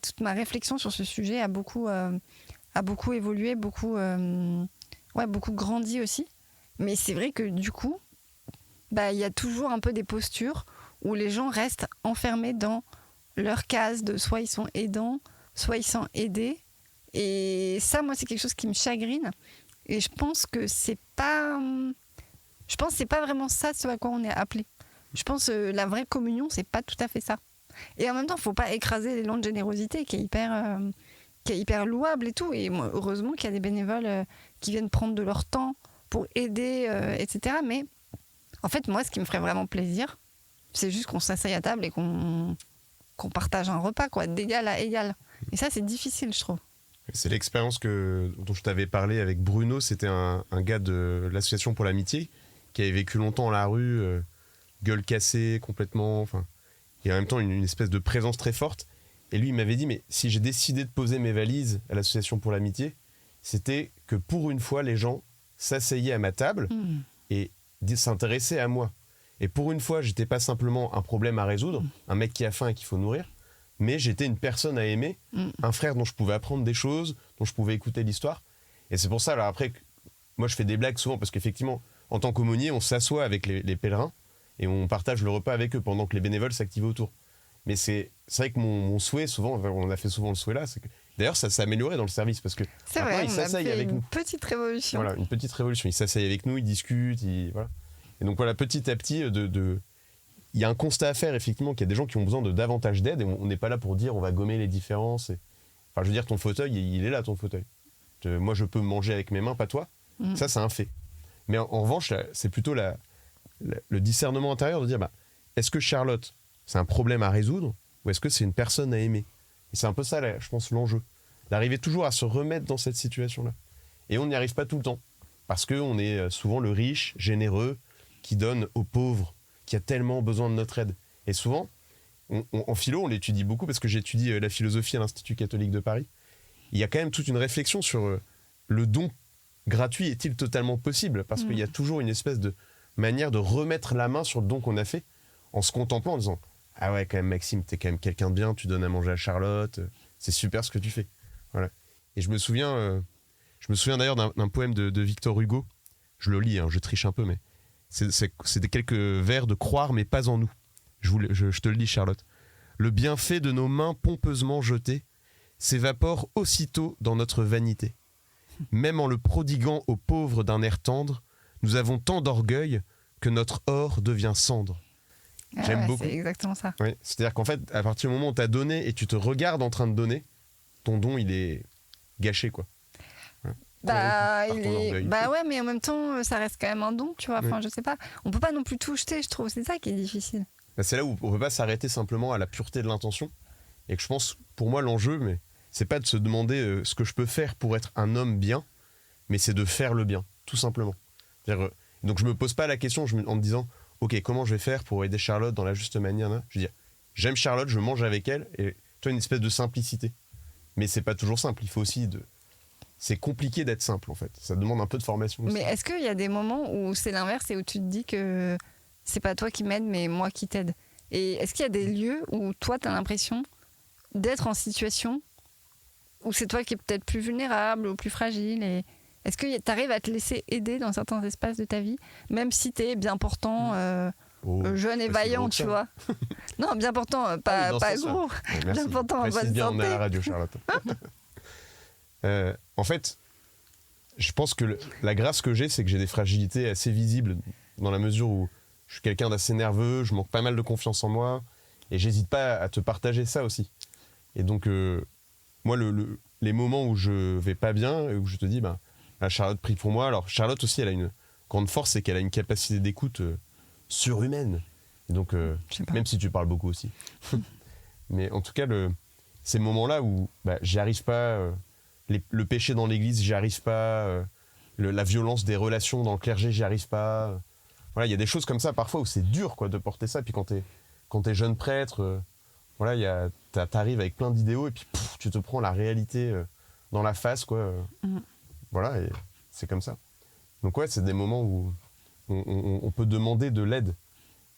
[SPEAKER 3] toute ma réflexion sur ce sujet a beaucoup évolué, beaucoup grandi aussi. Mais c'est vrai que du coup, il y a toujours un peu des postures où les gens restent enfermés dans leur case de soit ils sont aidants, soit ils sont aidés. Et ça, moi, c'est quelque chose qui me chagrine. Et je pense que c'est pas vraiment ça ce à quoi on est appelé. Je pense que la vraie communion, c'est pas tout à fait ça. Et en même temps, il ne faut pas écraser l'élan de générosité qui est hyper louable et tout. Et moi, heureusement qu'il y a des bénévoles qui viennent prendre de leur temps pour aider, etc. Mais en fait, moi, ce qui me ferait vraiment plaisir, c'est juste qu'on s'asseye à table et qu'on partage un repas, quoi, d'égal à égal. Et ça, c'est difficile, je trouve.
[SPEAKER 4] C'est l'expérience dont je t'avais parlé avec Bruno. C'était un gars de l'Association pour l'Amitié qui avait vécu longtemps à la rue, gueule cassée complètement, et en même temps une espèce de présence très forte. Et lui, il m'avait dit, mais si j'ai décidé de poser mes valises à l'Association pour l'Amitié, c'était que pour une fois, les gens s'asseyaient à ma table et s'intéressaient à moi. Et pour une fois, j'étais pas simplement un problème à résoudre, un mec qui a faim et qu'il faut nourrir, mais j'étais une personne à aimer, un frère dont je pouvais apprendre des choses, dont je pouvais écouter l'histoire. Et c'est pour ça, alors après, moi je fais des blagues souvent, parce qu'effectivement, en tant qu'aumônier, on s'assoit avec les pèlerins et on partage le repas avec eux pendant que les bénévoles s'activent autour. Mais c'est vrai que mon souhait, souvent, on a fait souvent le souhait là, c'est que d'ailleurs ça s'est amélioré dans le service, parce que
[SPEAKER 3] c'est
[SPEAKER 4] maintenant
[SPEAKER 3] vrai,
[SPEAKER 4] ils s'asseyent avec nous.
[SPEAKER 3] Une petite révolution.
[SPEAKER 4] Voilà, une petite révolution. Ils s'asseyent avec nous, ils discutent, voilà. Et donc voilà, petit à petit, il y a un constat à faire, effectivement, qu'il y a des gens qui ont besoin de davantage d'aide, et on n'est pas là pour dire on va gommer les différences. Enfin, je veux dire, ton fauteuil, il est là, ton fauteuil. Moi, je peux manger avec mes mains, pas toi. Ça, c'est un fait. Mais en revanche, là, c'est plutôt le discernement intérieur de dire, est-ce que Charlotte, c'est un problème à résoudre, ou est-ce que c'est une personne à aimer? Et c'est un peu ça, là, je pense, l'enjeu. D'arriver toujours à se remettre dans cette situation-là. Et on n'y arrive pas tout le temps. Parce qu'on est souvent le riche, généreux, qui donne aux pauvres, qui a tellement besoin de notre aide. Et souvent, en philo, on l'étudie beaucoup, parce que j'étudie la philosophie à l'Institut catholique de Paris. Il y a quand même toute une réflexion sur le don gratuit est-il totalement possible? Parce qu'il y a toujours une espèce de manière de remettre la main sur le don qu'on a fait, en se contemplant, en disant « Ah ouais, quand même, Maxime, t'es quand même quelqu'un de bien, tu donnes à manger à Charlotte, c'est super ce que tu fais. » Voilà. Et je me souviens d'ailleurs d'un poème de Victor Hugo. Je le lis, je triche un peu, mais c'est des quelques vers de croire, mais pas en nous. Je te le dis, Charlotte. Le bienfait de nos mains pompeusement jetées s'évapore aussitôt dans notre vanité. Même en le prodiguant aux pauvres d'un air tendre, nous avons tant d'orgueil que notre or devient cendre. J'aime beaucoup.
[SPEAKER 3] C'est exactement ça.
[SPEAKER 4] Oui, c'est-à-dire qu'en fait, à partir du moment où tu as donné et tu te regardes en train de donner, ton don, il est gâché, quoi. Ouais.
[SPEAKER 3] Ouais, mais en même temps, ça reste quand même un don, tu vois. Enfin, je sais pas. On peut pas non plus tout jeter, je trouve. C'est ça qui est difficile.
[SPEAKER 4] Bah, c'est là où on peut pas s'arrêter simplement à la pureté de l'intention. Et que je pense, pour moi, l'enjeu, mais c'est pas de se demander ce que je peux faire pour être un homme bien, mais c'est de faire le bien, tout simplement. Donc je me pose pas la question en me disant, ok, comment je vais faire pour aider Charlotte dans la juste manière, là. Je veux dire, j'aime Charlotte, je mange avec elle, et toi, une espèce de simplicité. Mais c'est pas toujours simple, il faut aussi c'est compliqué d'être simple, en fait. Ça demande un peu de formation aussi.
[SPEAKER 3] Mais est-ce qu'il y a des moments où c'est l'inverse et où tu te dis que c'est pas toi qui m'aide, mais moi qui t'aide? Et est-ce qu'il y a des lieux où toi, t'as l'impression d'être en situation où c'est toi qui es peut-être plus vulnérable ou plus fragile, et est-ce que tu arrives à te laisser aider dans certains espaces de ta vie, même si tu es bien portant, jeune et vaillant, tu vois? Non, bien portant, pas gros.
[SPEAKER 4] Ouais,
[SPEAKER 3] bien portant, en bonne santé.
[SPEAKER 4] On est à la radio, Charlotte. En fait, je pense que la grâce que j'ai, c'est que j'ai des fragilités assez visibles, dans la mesure où je suis quelqu'un d'assez nerveux, je manque pas mal de confiance en moi, et j'hésite pas à te partager ça aussi. Et donc, moi, les moments où je vais pas bien, où je te dis, Charlotte prie pour moi. Alors, Charlotte aussi, elle a une grande force, c'est qu'elle a une capacité d'écoute surhumaine. Et donc, même si tu parles beaucoup aussi. Mais en tout cas, ces moments-là où j'y arrive pas, le péché dans l'église, j'y arrive pas, la violence des relations dans le clergé, j'y arrive pas. Voilà, il y a des choses comme ça parfois où c'est dur, quoi, de porter ça. Puis quand t'es jeune prêtre, t'arrives avec plein d'idéaux et puis tu te prends la réalité dans la face, quoi. Voilà, et c'est comme ça. Donc ouais, c'est des moments où on peut demander de l'aide.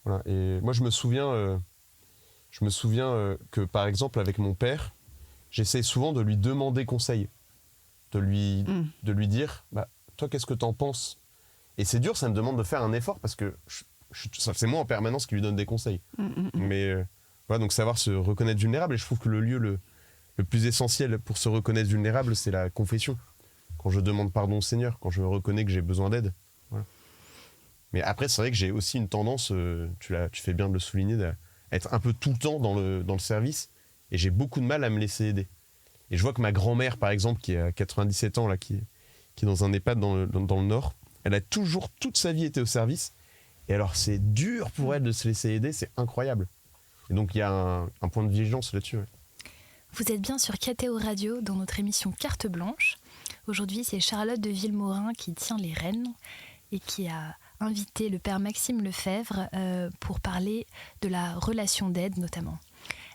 [SPEAKER 4] Voilà. Et moi, je me souviens que, par exemple, avec mon père, j'essaie souvent de lui demander conseil, de lui dire, toi, qu'est-ce que t'en penses? Et c'est dur, ça me demande de faire un effort parce que c'est moi en permanence qui lui donne des conseils. Mais voilà, donc savoir se reconnaître vulnérable, et je trouve que le lieu le plus essentiel pour se reconnaître vulnérable, c'est la confession. Quand je demande pardon au Seigneur, quand je reconnais que j'ai besoin d'aide. Voilà. Mais après, c'est vrai que j'ai aussi une tendance, tu fais bien de le souligner, d'être un peu tout le temps dans le service, et j'ai beaucoup de mal à me laisser aider. Et je vois que ma grand-mère, par exemple, qui a 97 ans, là, qui est dans un EHPAD dans le Nord, elle a toujours, toute sa vie, été au service. Et alors, c'est dur pour elle de se laisser aider, c'est incroyable. Et donc, il y a un point de vigilance là-dessus. Ouais.
[SPEAKER 2] Vous êtes bien sur KTO Radio dans notre émission Carte Blanche. Aujourd'hui, c'est Charlotte de Villemorin qui tient les rênes et qui a invité le père Maxime Lefebvre pour parler de la relation d'aide notamment.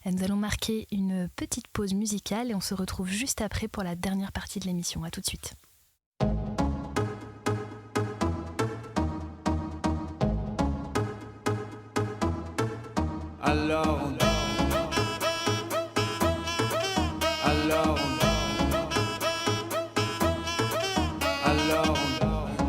[SPEAKER 2] Nous allons marquer une petite pause musicale et on se retrouve juste après pour la dernière partie de l'émission. À tout de suite.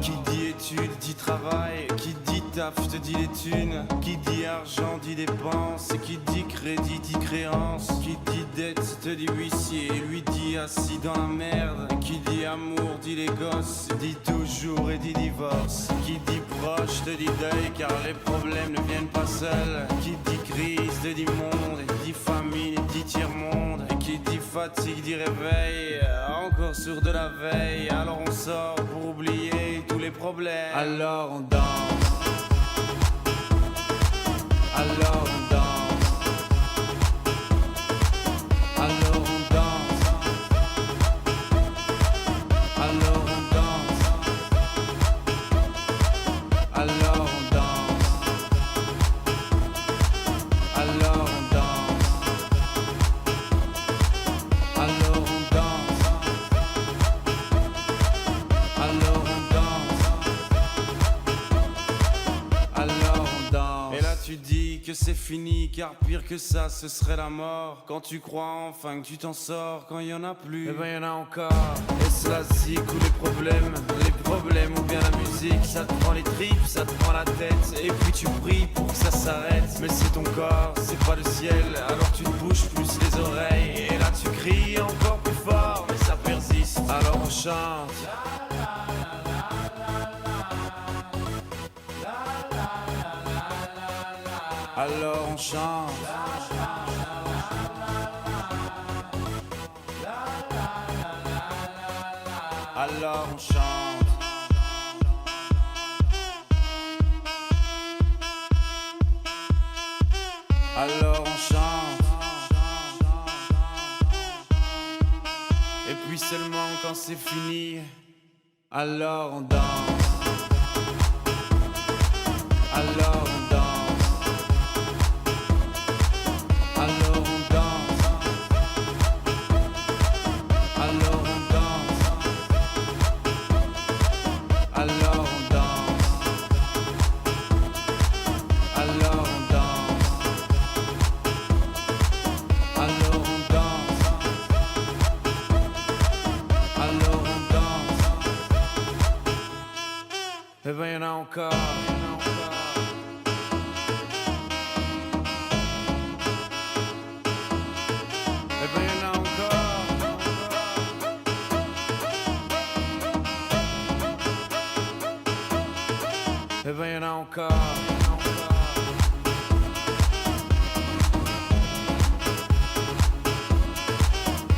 [SPEAKER 6] Qui dit études dit travail, qui dit taf te dit les thunes, qui dit argent dit dépense, qui dit crédit dit créance, qui dit dette te dit huissier, lui dit assis dans la merde, qui dit amour dit les gosses, dit toujours et dit divorce, qui dit proche te dit deuil car les problèmes ne viennent pas seuls, qui dit crise te dit monde, dit famine dit tiers-monde, qui dit fatigue dit réveil, encore sourd de la veille, alors on sort pour oublier tous les problèmes, alors on danse. Alors on danse, alors on danse, alors on danse, alors on danse, alors on danse, alors on danse, alors on danse, alors on danse. Et là tu dis dis que c'est fini, car pire que ça, ce serait la mort. Quand tu crois enfin que tu t'en sors, quand y en a plus, eh ben y en a encore. Est-ce la zik ou les problèmes ou bien la musique? Ça te prend les tripes, ça te prend la tête, et puis tu pries pour que ça s'arrête. Mais c'est ton corps, c'est pas le ciel, alors tu te bouges plus les oreilles. Et là tu cries encore plus fort, mais ça persiste, alors on chante. Alors on chante. Alors on chante. Alors on chante. Et puis seulement quand c'est fini, alors on danse. Alors on danse. Alors on danse. Alors on danse. Alors on danse. Alors on danse. Alors on danse. Alors on danse. Eh ben y'en a encore. Eh ben y'en a encore. Eh ben y'en a encore.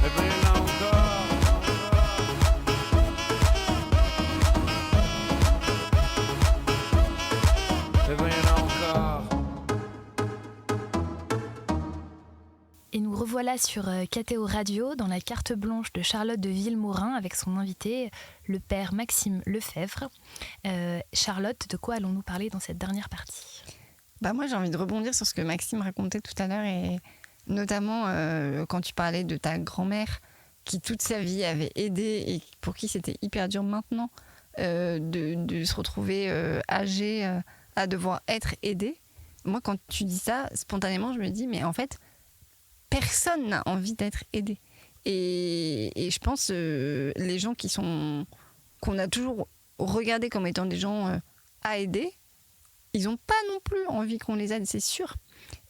[SPEAKER 6] Eh ben y'en a encore.
[SPEAKER 2] Et nous revoilà sur KTO Radio dans la carte blanche de Charlotte de Villemaurin avec son invité, le père Maxime Lefebvre. Charlotte, de quoi allons-nous parler dans cette dernière partie ?
[SPEAKER 3] Moi, j'ai envie de rebondir sur ce que Maxime racontait tout à l'heure, et notamment quand tu parlais de ta grand-mère qui toute sa vie avait aidé et pour qui c'était hyper dur maintenant de se retrouver âgée à devoir être aidée. Moi, quand tu dis ça, spontanément, je me dis, mais en fait, personne n'a envie d'être aidé. Et je pense les gens qu'on a toujours regardés comme étant des gens à aider, ils n'ont pas non plus envie qu'on les aide, c'est sûr.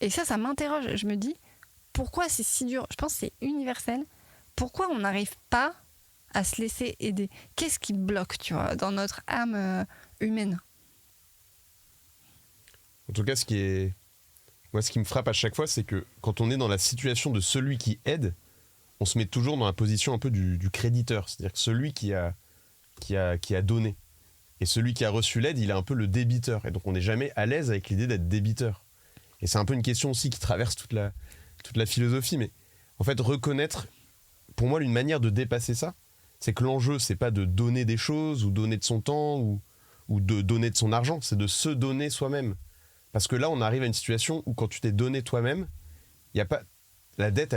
[SPEAKER 3] Et ça m'interroge. Je me dis, pourquoi c'est si dur ? Je pense que c'est universel. Pourquoi on n'arrive pas à se laisser aider ? Qu'est-ce qui bloque, tu vois, dans notre âme humaine ?
[SPEAKER 4] En tout cas, ce qui me frappe à chaque fois, c'est que quand on est dans la situation de celui qui aide, on se met toujours dans la position un peu du créditeur. C'est-à-dire que celui qui a donné. Et celui qui a reçu l'aide, il est un peu le débiteur. Et donc on n'est jamais à l'aise avec l'idée d'être débiteur. Et c'est un peu une question aussi qui traverse toute la philosophie. Mais en fait, reconnaître, pour moi, une manière de dépasser ça, c'est que l'enjeu, c'est pas de donner des choses ou donner de son temps ou de donner de son argent, c'est de se donner soi-même. Parce que là, on arrive à une situation où quand tu t'es donné toi-même, y a pas, la dette,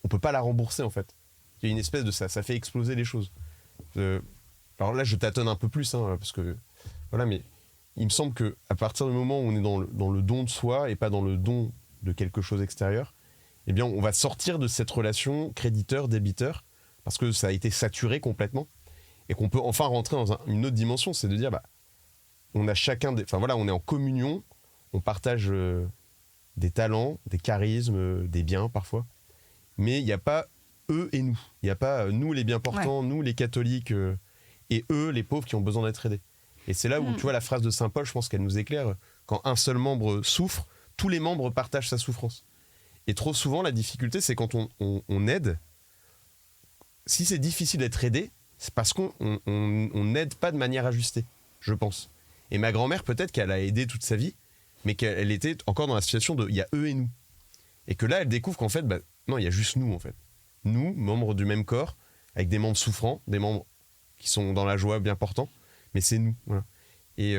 [SPEAKER 4] on peut pas la rembourser en fait. Il y a une espèce de ça fait exploser les choses. Alors là, je tâtonne un peu plus, parce que voilà, mais il me semble que à partir du moment où on est dans le don de soi et pas dans le don de quelque chose extérieur, eh bien, on va sortir de cette relation créditeur-débiteur parce que ça a été saturé complètement et qu'on peut enfin rentrer dans une autre dimension, c'est de dire, on a chacun, on est en communion. On partage des talents, des charismes, des biens parfois. Mais il n'y a pas eux et nous. Il n'y a pas nous les bien portants, nous les catholiques, et eux les pauvres qui ont besoin d'être aidés. Et c'est là où, tu vois, la phrase de Saint Paul, je pense qu'elle nous éclaire. Quand un seul membre souffre, tous les membres partagent sa souffrance. Et trop souvent, la difficulté, c'est quand on aide. Si c'est difficile d'être aidé, c'est parce qu'on n'aide pas de manière ajustée, je pense. Et ma grand-mère, peut-être qu'elle a aidé toute sa vie, mais qu'elle était encore dans la situation de il y a eux et nous. Et que là, elle découvre qu'en fait, non, il y a juste nous, en fait. Nous, membres du même corps, avec des membres souffrants, des membres qui sont dans la joie bien portants, mais c'est nous. Voilà. Et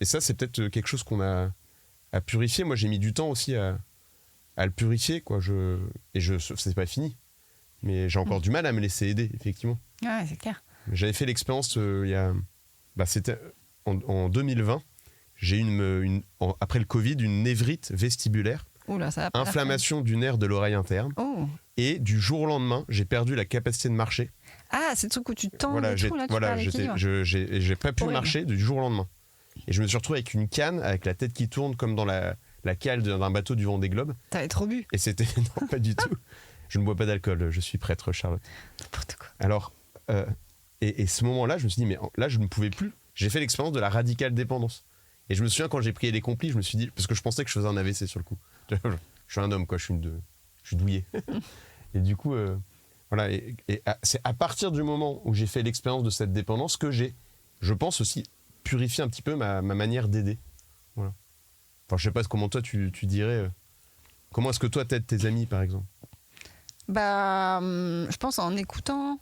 [SPEAKER 4] ça, c'est peut-être quelque chose qu'on a à purifier. Moi, j'ai mis du temps aussi à le purifier, quoi. C'est pas fini. Mais j'ai encore du mal à me laisser aider, effectivement.
[SPEAKER 3] Ouais, c'est clair.
[SPEAKER 4] J'avais fait l'expérience c'était en 2020. j'ai eu après le Covid, une névrite vestibulaire,
[SPEAKER 3] Oula, ça va pas
[SPEAKER 4] inflammation du nerf de l'oreille interne.
[SPEAKER 3] Oh.
[SPEAKER 4] Et du jour au lendemain, j'ai perdu la capacité de marcher.
[SPEAKER 3] Ah, c'est le truc où tu tends
[SPEAKER 4] Voilà,
[SPEAKER 3] et tout, là, tu perds l'équilibre.
[SPEAKER 4] j'ai pas pu
[SPEAKER 3] Horrible.
[SPEAKER 4] marcher du jour au lendemain. Et je me suis retrouvé avec une canne, avec la tête qui tourne comme dans la cale d'un bateau du Vendée Globe.
[SPEAKER 3] T'avais trop bu.
[SPEAKER 4] Et c'était... Non, pas du tout. Je ne bois pas d'alcool, je suis prêtre, Charlotte.
[SPEAKER 3] N'importe quoi.
[SPEAKER 4] Alors, et ce moment-là, je me suis dit, mais là, je ne pouvais plus. J'ai fait l'expérience de la radicale dépendance. Et je me souviens, quand j'ai pris les complis, je me suis dit, parce que je pensais que je faisais un AVC sur le coup. Je suis un homme, quoi, je suis douillet. Et du coup, voilà, c'est à partir du moment où j'ai fait l'expérience de cette dépendance que j'ai, je pense aussi, purifié un petit peu ma manière d'aider. Voilà. Enfin, je sais pas comment toi, tu dirais... comment est-ce que toi t'aides tes amis, par exemple?
[SPEAKER 3] Bah, je pense en écoutant,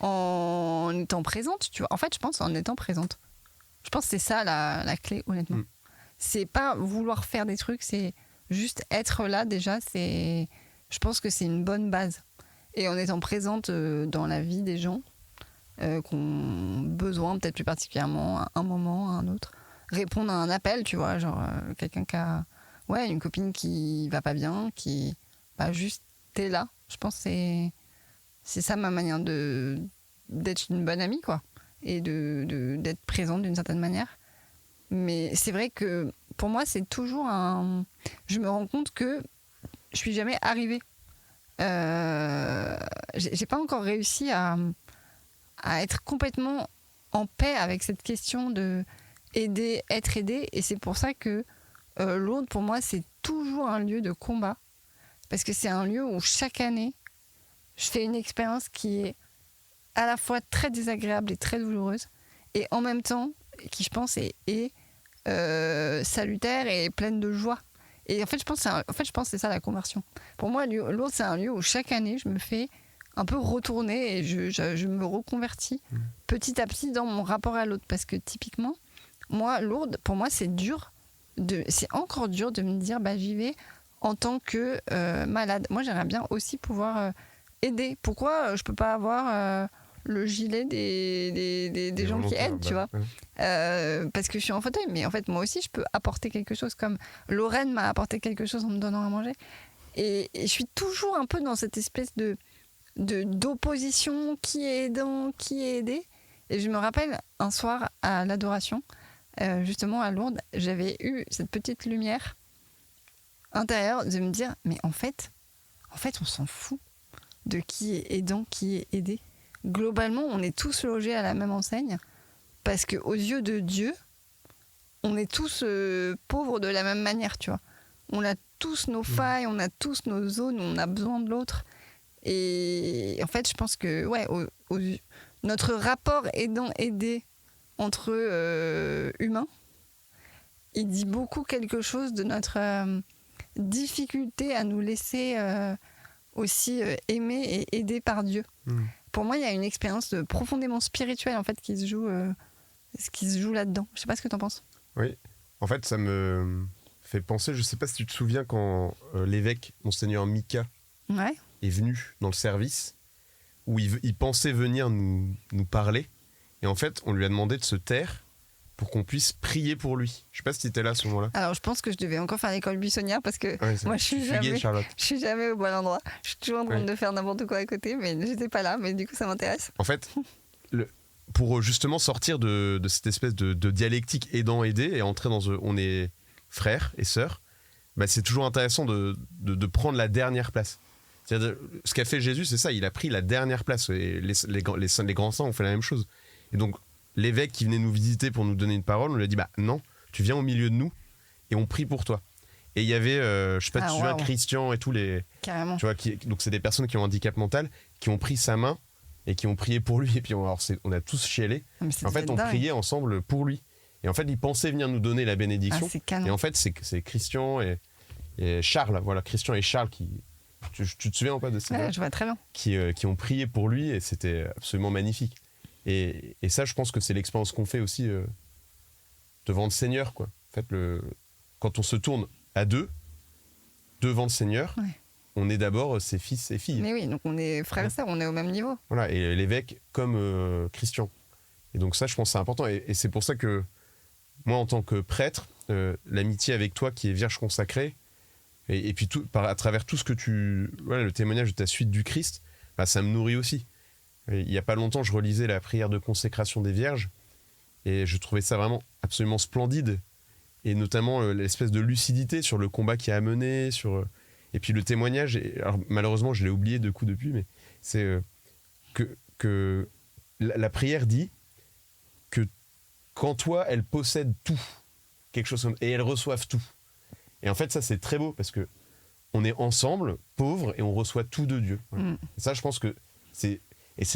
[SPEAKER 3] en étant présente, tu vois. En fait, je pense en étant présente. Je pense que c'est ça la clé, honnêtement. C'est pas vouloir faire des trucs, c'est juste être là déjà. Je pense que c'est une bonne base. Et en étant présente dans la vie des gens qui ont besoin, peut-être plus particulièrement, à un moment, à un autre. Répondre à un appel, tu vois, genre quelqu'un qui a une copine qui va pas bien, qui juste t'es là. Je pense que c'est ça ma manière d'être une bonne amie, quoi, et d'être présente d'une certaine manière. Mais c'est vrai que pour moi, c'est toujours je me rends compte que je suis jamais arrivée. J'ai pas encore réussi à être complètement en paix avec cette question de aider, être aidé. Et c'est pour ça que Lourdes, pour moi, c'est toujours un lieu de combat. Parce que c'est un lieu où chaque année, je fais une expérience qui est à la fois très désagréable et très douloureuse. Et en même temps, qui je pense est salutaire et pleine de joie. Et en fait, je pense que c'est ça la conversion. Pour moi, Lourdes, c'est un lieu où chaque année, je me fais un peu retourner et je me reconvertis petit à petit dans mon rapport à l'autre. Parce que typiquement, moi, Lourdes, pour moi, c'est encore dur de me dire, j'y vais en tant que malade. Moi, j'aimerais bien aussi pouvoir aider. Pourquoi je peux pas avoir le gilet des gens qui aident, tu vois, parce que je suis en fauteuil. Mais en fait, moi aussi, je peux apporter quelque chose, comme Lorraine m'a apporté quelque chose en me donnant à manger. Et je suis toujours un peu dans cette espèce d'opposition, qui est aidant, qui est aidé. Et je me rappelle un soir à l'adoration, justement à Lourdes, j'avais eu cette petite lumière intérieure de me dire, mais en fait, on s'en fout de qui est aidant, qui est aidé. Globalement, on est tous logés à la même enseigne, parce qu'aux yeux de Dieu, on est tous pauvres de la même manière, tu vois. On a tous nos failles, on a tous nos zones où on a besoin de l'autre. Et en fait, je pense que notre rapport aidant-aidé entre humains, il dit beaucoup quelque chose de notre difficulté à nous laisser aussi aimer et aider par Dieu. Pour moi, il y a une expérience profondément spirituelle en fait qui se joue là-dedans. Je sais pas ce que tu en penses.
[SPEAKER 4] Oui, en fait, ça me fait penser, je sais pas si tu te souviens quand l'évêque, Monseigneur Mika, est venu dans le service, où il pensait venir nous parler, et en fait, on lui a demandé de se taire pour qu'on puisse prier pour lui. Je sais pas si tu étais là à ce moment-là.
[SPEAKER 3] Alors, je pense que je devais encore faire l'école buissonnière, parce que moi, je suis jamais au bon endroit. Je suis toujours en train de faire n'importe quoi à côté, mais j'étais pas là, mais du coup, ça m'intéresse.
[SPEAKER 4] En fait, pour justement sortir de cette espèce de dialectique aidant-aidé et entrer dans on est frères et sœurs, c'est toujours intéressant de prendre la dernière place. C'est-à-dire, ce qu'a fait Jésus, c'est ça, il a pris la dernière place. Et les grands saints ont fait la même chose. Et donc, l'évêque qui venait nous visiter pour nous donner une parole, on lui a dit, non, tu viens au milieu de nous et on prie pour toi. Et il y avait, je sais pas si tu te souviens, Christian et tous les...
[SPEAKER 3] Carrément.
[SPEAKER 4] Tu vois, donc c'est des personnes qui ont un handicap mental, qui ont pris sa main et qui ont prié pour lui. Et puis on a tous chialé. En fait, on priait ensemble pour lui. Et en fait, il pensait venir nous donner la bénédiction. Et en fait, c'est Christian et Charles, voilà, Christian et Charles qui... Tu te souviens ou pas de ça?
[SPEAKER 3] Je vois très bien.
[SPEAKER 4] Qui ont prié pour lui et c'était absolument magnifique. Et ça, je pense que c'est l'expérience qu'on fait aussi devant le Seigneur, quoi. En fait, quand on se tourne à deux, devant le Seigneur, on est d'abord ses fils et filles.
[SPEAKER 3] Mais oui, donc on est frères et sœurs, on est au même niveau.
[SPEAKER 4] Voilà, et l'évêque comme Christian. Et donc ça, je pense que c'est important. Et c'est pour ça que moi, en tant que prêtre, l'amitié avec toi qui est vierge consacrée, et puis à travers tout ce que le témoignage de ta suite du Christ, bah, ça me nourrit aussi. Et il n'y a pas longtemps, je relisais la prière de consécration des vierges, et je trouvais ça vraiment absolument splendide, et notamment l'espèce de lucidité sur le combat qui a mené, et puis le témoignage, alors, malheureusement je l'ai oublié depuis, mais c'est que la prière dit que qu'en toi elles possèdent tout, quelque chose et elles reçoivent tout. Et en fait ça c'est très beau parce que on est ensemble, pauvres, et on reçoit tout de Dieu. Voilà. Et ça je pense que c'est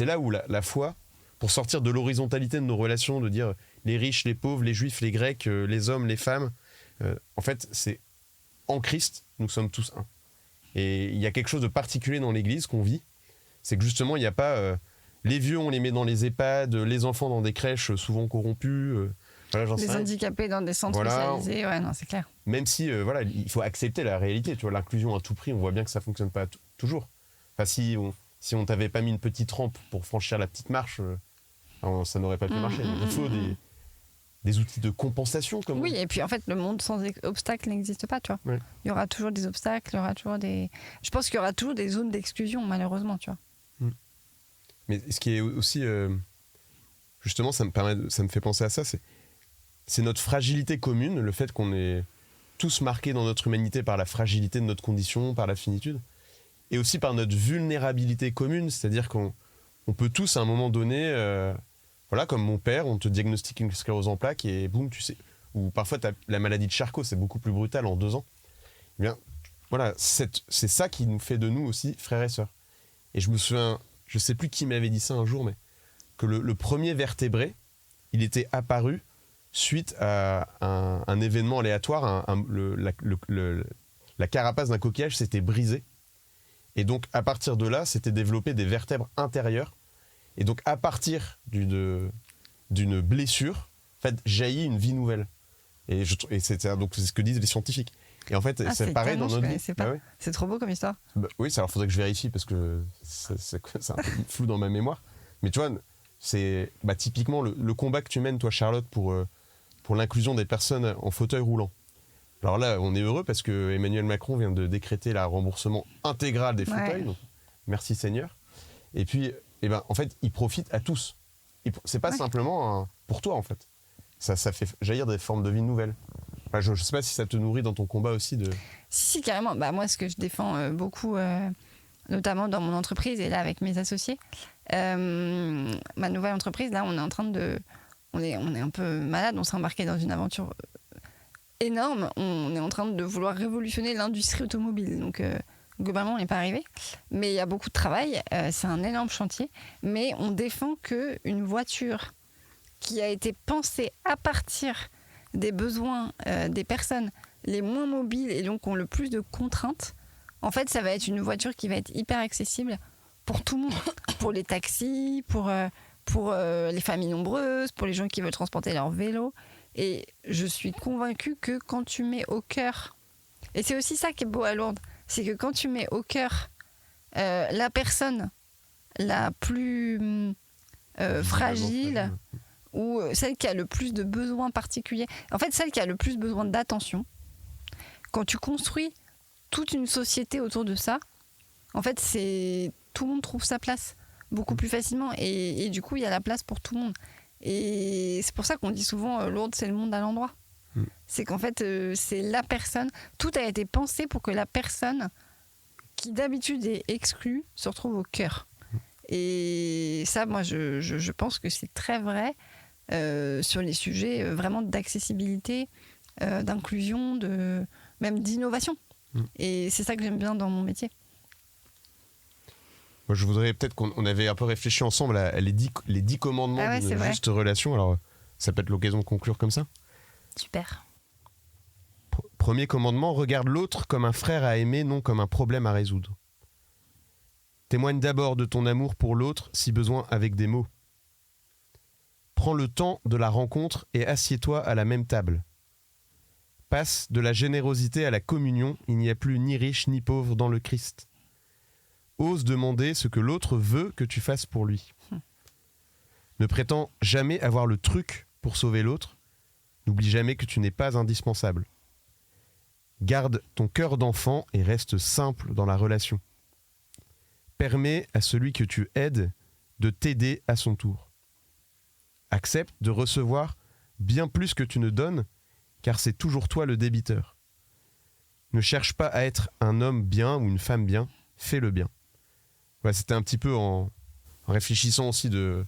[SPEAKER 4] là où la foi, pour sortir de l'horizontalité de nos relations, de dire les riches, les pauvres, les juifs, les grecs, les hommes, les femmes, en fait c'est en Christ nous sommes tous un. Et il y a quelque chose de particulier dans l'Église qu'on vit, c'est que justement il n'y a pas les vieux on les met dans les EHPAD, les enfants dans des crèches souvent corrompues,
[SPEAKER 3] les handicapés dans des centres spécialisés, ouais, non, c'est clair.
[SPEAKER 4] Même si il faut accepter la réalité, tu vois, l'inclusion à tout prix, on voit bien que ça fonctionne pas toujours. Enfin, si on t'avait pas mis une petite rampe pour franchir la petite marche, ça n'aurait pas pu marcher. Il faut des outils de compensation.
[SPEAKER 3] Oui, et puis en fait, le monde sans obstacles n'existe pas, tu vois. Ouais. Il y aura toujours des obstacles, il y aura toujours je pense qu'il y aura toujours des zones d'exclusion, malheureusement, tu vois.
[SPEAKER 4] Mais ce qui est aussi, justement, ça me fait penser à ça, c'est notre fragilité commune, le fait qu'on est tous marqués dans notre humanité par la fragilité de notre condition, par la finitude, et aussi par notre vulnérabilité commune, c'est-à-dire qu'on peut tous à un moment donné, comme mon père, on te diagnostique une sclérose en plaques et boum, tu sais, ou parfois t'as la maladie de Charcot, c'est beaucoup plus brutal en 2 ans. Eh bien, voilà, c'est ça qui nous fait de nous aussi frères et sœurs. Et je me souviens, je sais plus qui m'avait dit ça un jour, mais que le premier vertébré, il était apparu suite à un événement aléatoire, la carapace d'un coquillage s'était brisée. Et donc, à partir de là, s'étaient développées des vertèbres intérieures. Et donc, à partir d'une blessure, en fait, jaillit une vie nouvelle. Et c'est ce que disent les scientifiques. Et en fait, c'est pareil dans notre vie.
[SPEAKER 3] Bah ouais. C'est trop beau comme histoire.
[SPEAKER 4] Bah, oui, alors faudrait que je vérifie parce que c'est un peu flou dans ma mémoire. Mais tu vois, c'est typiquement le combat que tu mènes, toi, Charlotte, pour l'inclusion des personnes en fauteuil roulant. Alors là, on est heureux parce que Emmanuel Macron vient de décréter le remboursement intégral des fauteuils. Donc, merci Seigneur. Et puis, en fait, il profite à tous. C'est pas simplement pour toi, en fait. Ça fait jaillir des formes de vie nouvelles. Enfin, je sais pas si ça te nourrit dans ton combat aussi de...
[SPEAKER 3] Si, carrément. Moi, ce que je défends beaucoup, notamment dans mon entreprise et là avec mes associés, ma nouvelle entreprise, là, on est en train de... On est un peu malade, on s'est embarqué dans une aventure énorme. On est en train de vouloir révolutionner l'industrie automobile. Donc, globalement, on n'est pas arrivé. Mais il y a beaucoup de travail. C'est un énorme chantier. Mais on défend qu'une voiture qui a été pensée à partir des besoins des personnes les moins mobiles et donc ont le plus de contraintes, en fait, ça va être une voiture qui va être hyper accessible pour tout le monde. Pour les taxis, pour les familles nombreuses, pour les gens qui veulent transporter leur vélo. Et je suis convaincue que quand tu mets au cœur... Et c'est aussi ça qui est beau à Lourdes, c'est que quand tu mets au cœur la personne la plus fragile ou celle qui a le plus de besoins particuliers, en fait celle qui a le plus besoin d'attention, quand tu construis toute une société autour de ça, en fait tout le monde trouve sa place beaucoup plus facilement et du coup il y a la place pour tout le monde. Et c'est pour ça qu'on dit souvent Lourdes c'est le monde à l'endroit. C'est qu'en fait c'est la personne, tout a été pensé pour que la personne qui d'habitude est exclue se retrouve au cœur. Et ça, moi je pense que c'est très vrai sur les sujets vraiment d'accessibilité, d'inclusion, même d'innovation. Et c'est ça que j'aime bien dans mon métier.
[SPEAKER 4] Moi, je voudrais peut-être qu'on avait un peu réfléchi ensemble à les 10 commandements d'une juste relation. Alors, ça peut être l'occasion de conclure comme ça.
[SPEAKER 2] Super.
[SPEAKER 4] Premier commandement, regarde l'autre comme un frère à aimer, non comme un problème à résoudre. Témoigne d'abord de ton amour pour l'autre, si besoin avec des mots. Prends le temps de la rencontre et assieds-toi à la même table. Passe de la générosité à la communion, il n'y a plus ni riche ni pauvre dans le Christ. Ose demander ce que l'autre veut que tu fasses pour lui. Ne prétends jamais avoir le truc pour sauver l'autre, N'oublie jamais que tu n'es pas indispensable. Garde ton cœur d'enfant et reste simple dans la relation. Permets à celui que tu aides de t'aider à son tour. Accepte de recevoir bien plus que tu ne donnes, car c'est toujours toi le débiteur. Ne cherche pas à être un homme bien ou une femme bien, fais le bien. Voilà, c'était un petit peu en réfléchissant aussi de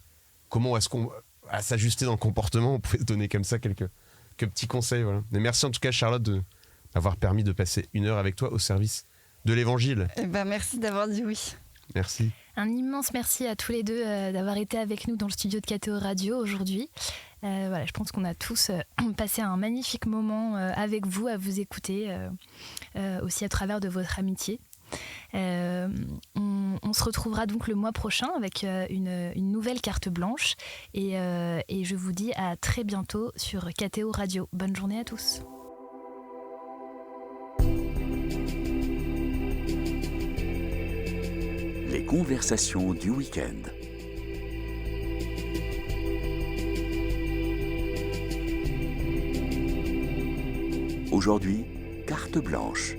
[SPEAKER 4] comment est-ce qu'on à s'ajuster dans le comportement, on pouvait se donner comme ça quelques petits conseils. Voilà. Mais merci en tout cas Charlotte de m'avoir permis de passer 1 heure avec toi au service de l'évangile.
[SPEAKER 3] Merci d'avoir dit oui.
[SPEAKER 4] Merci.
[SPEAKER 2] Un immense merci à tous les deux d'avoir été avec nous dans le studio de KTO Radio aujourd'hui. Voilà, je pense qu'on a tous passé un magnifique moment avec vous, à vous écouter, aussi à travers de votre amitié. On se retrouvera donc le mois prochain avec une nouvelle carte blanche et je vous dis à très bientôt sur KTO Radio. Bonne journée à tous.
[SPEAKER 1] Les conversations du week-end. Aujourd'hui, carte blanche.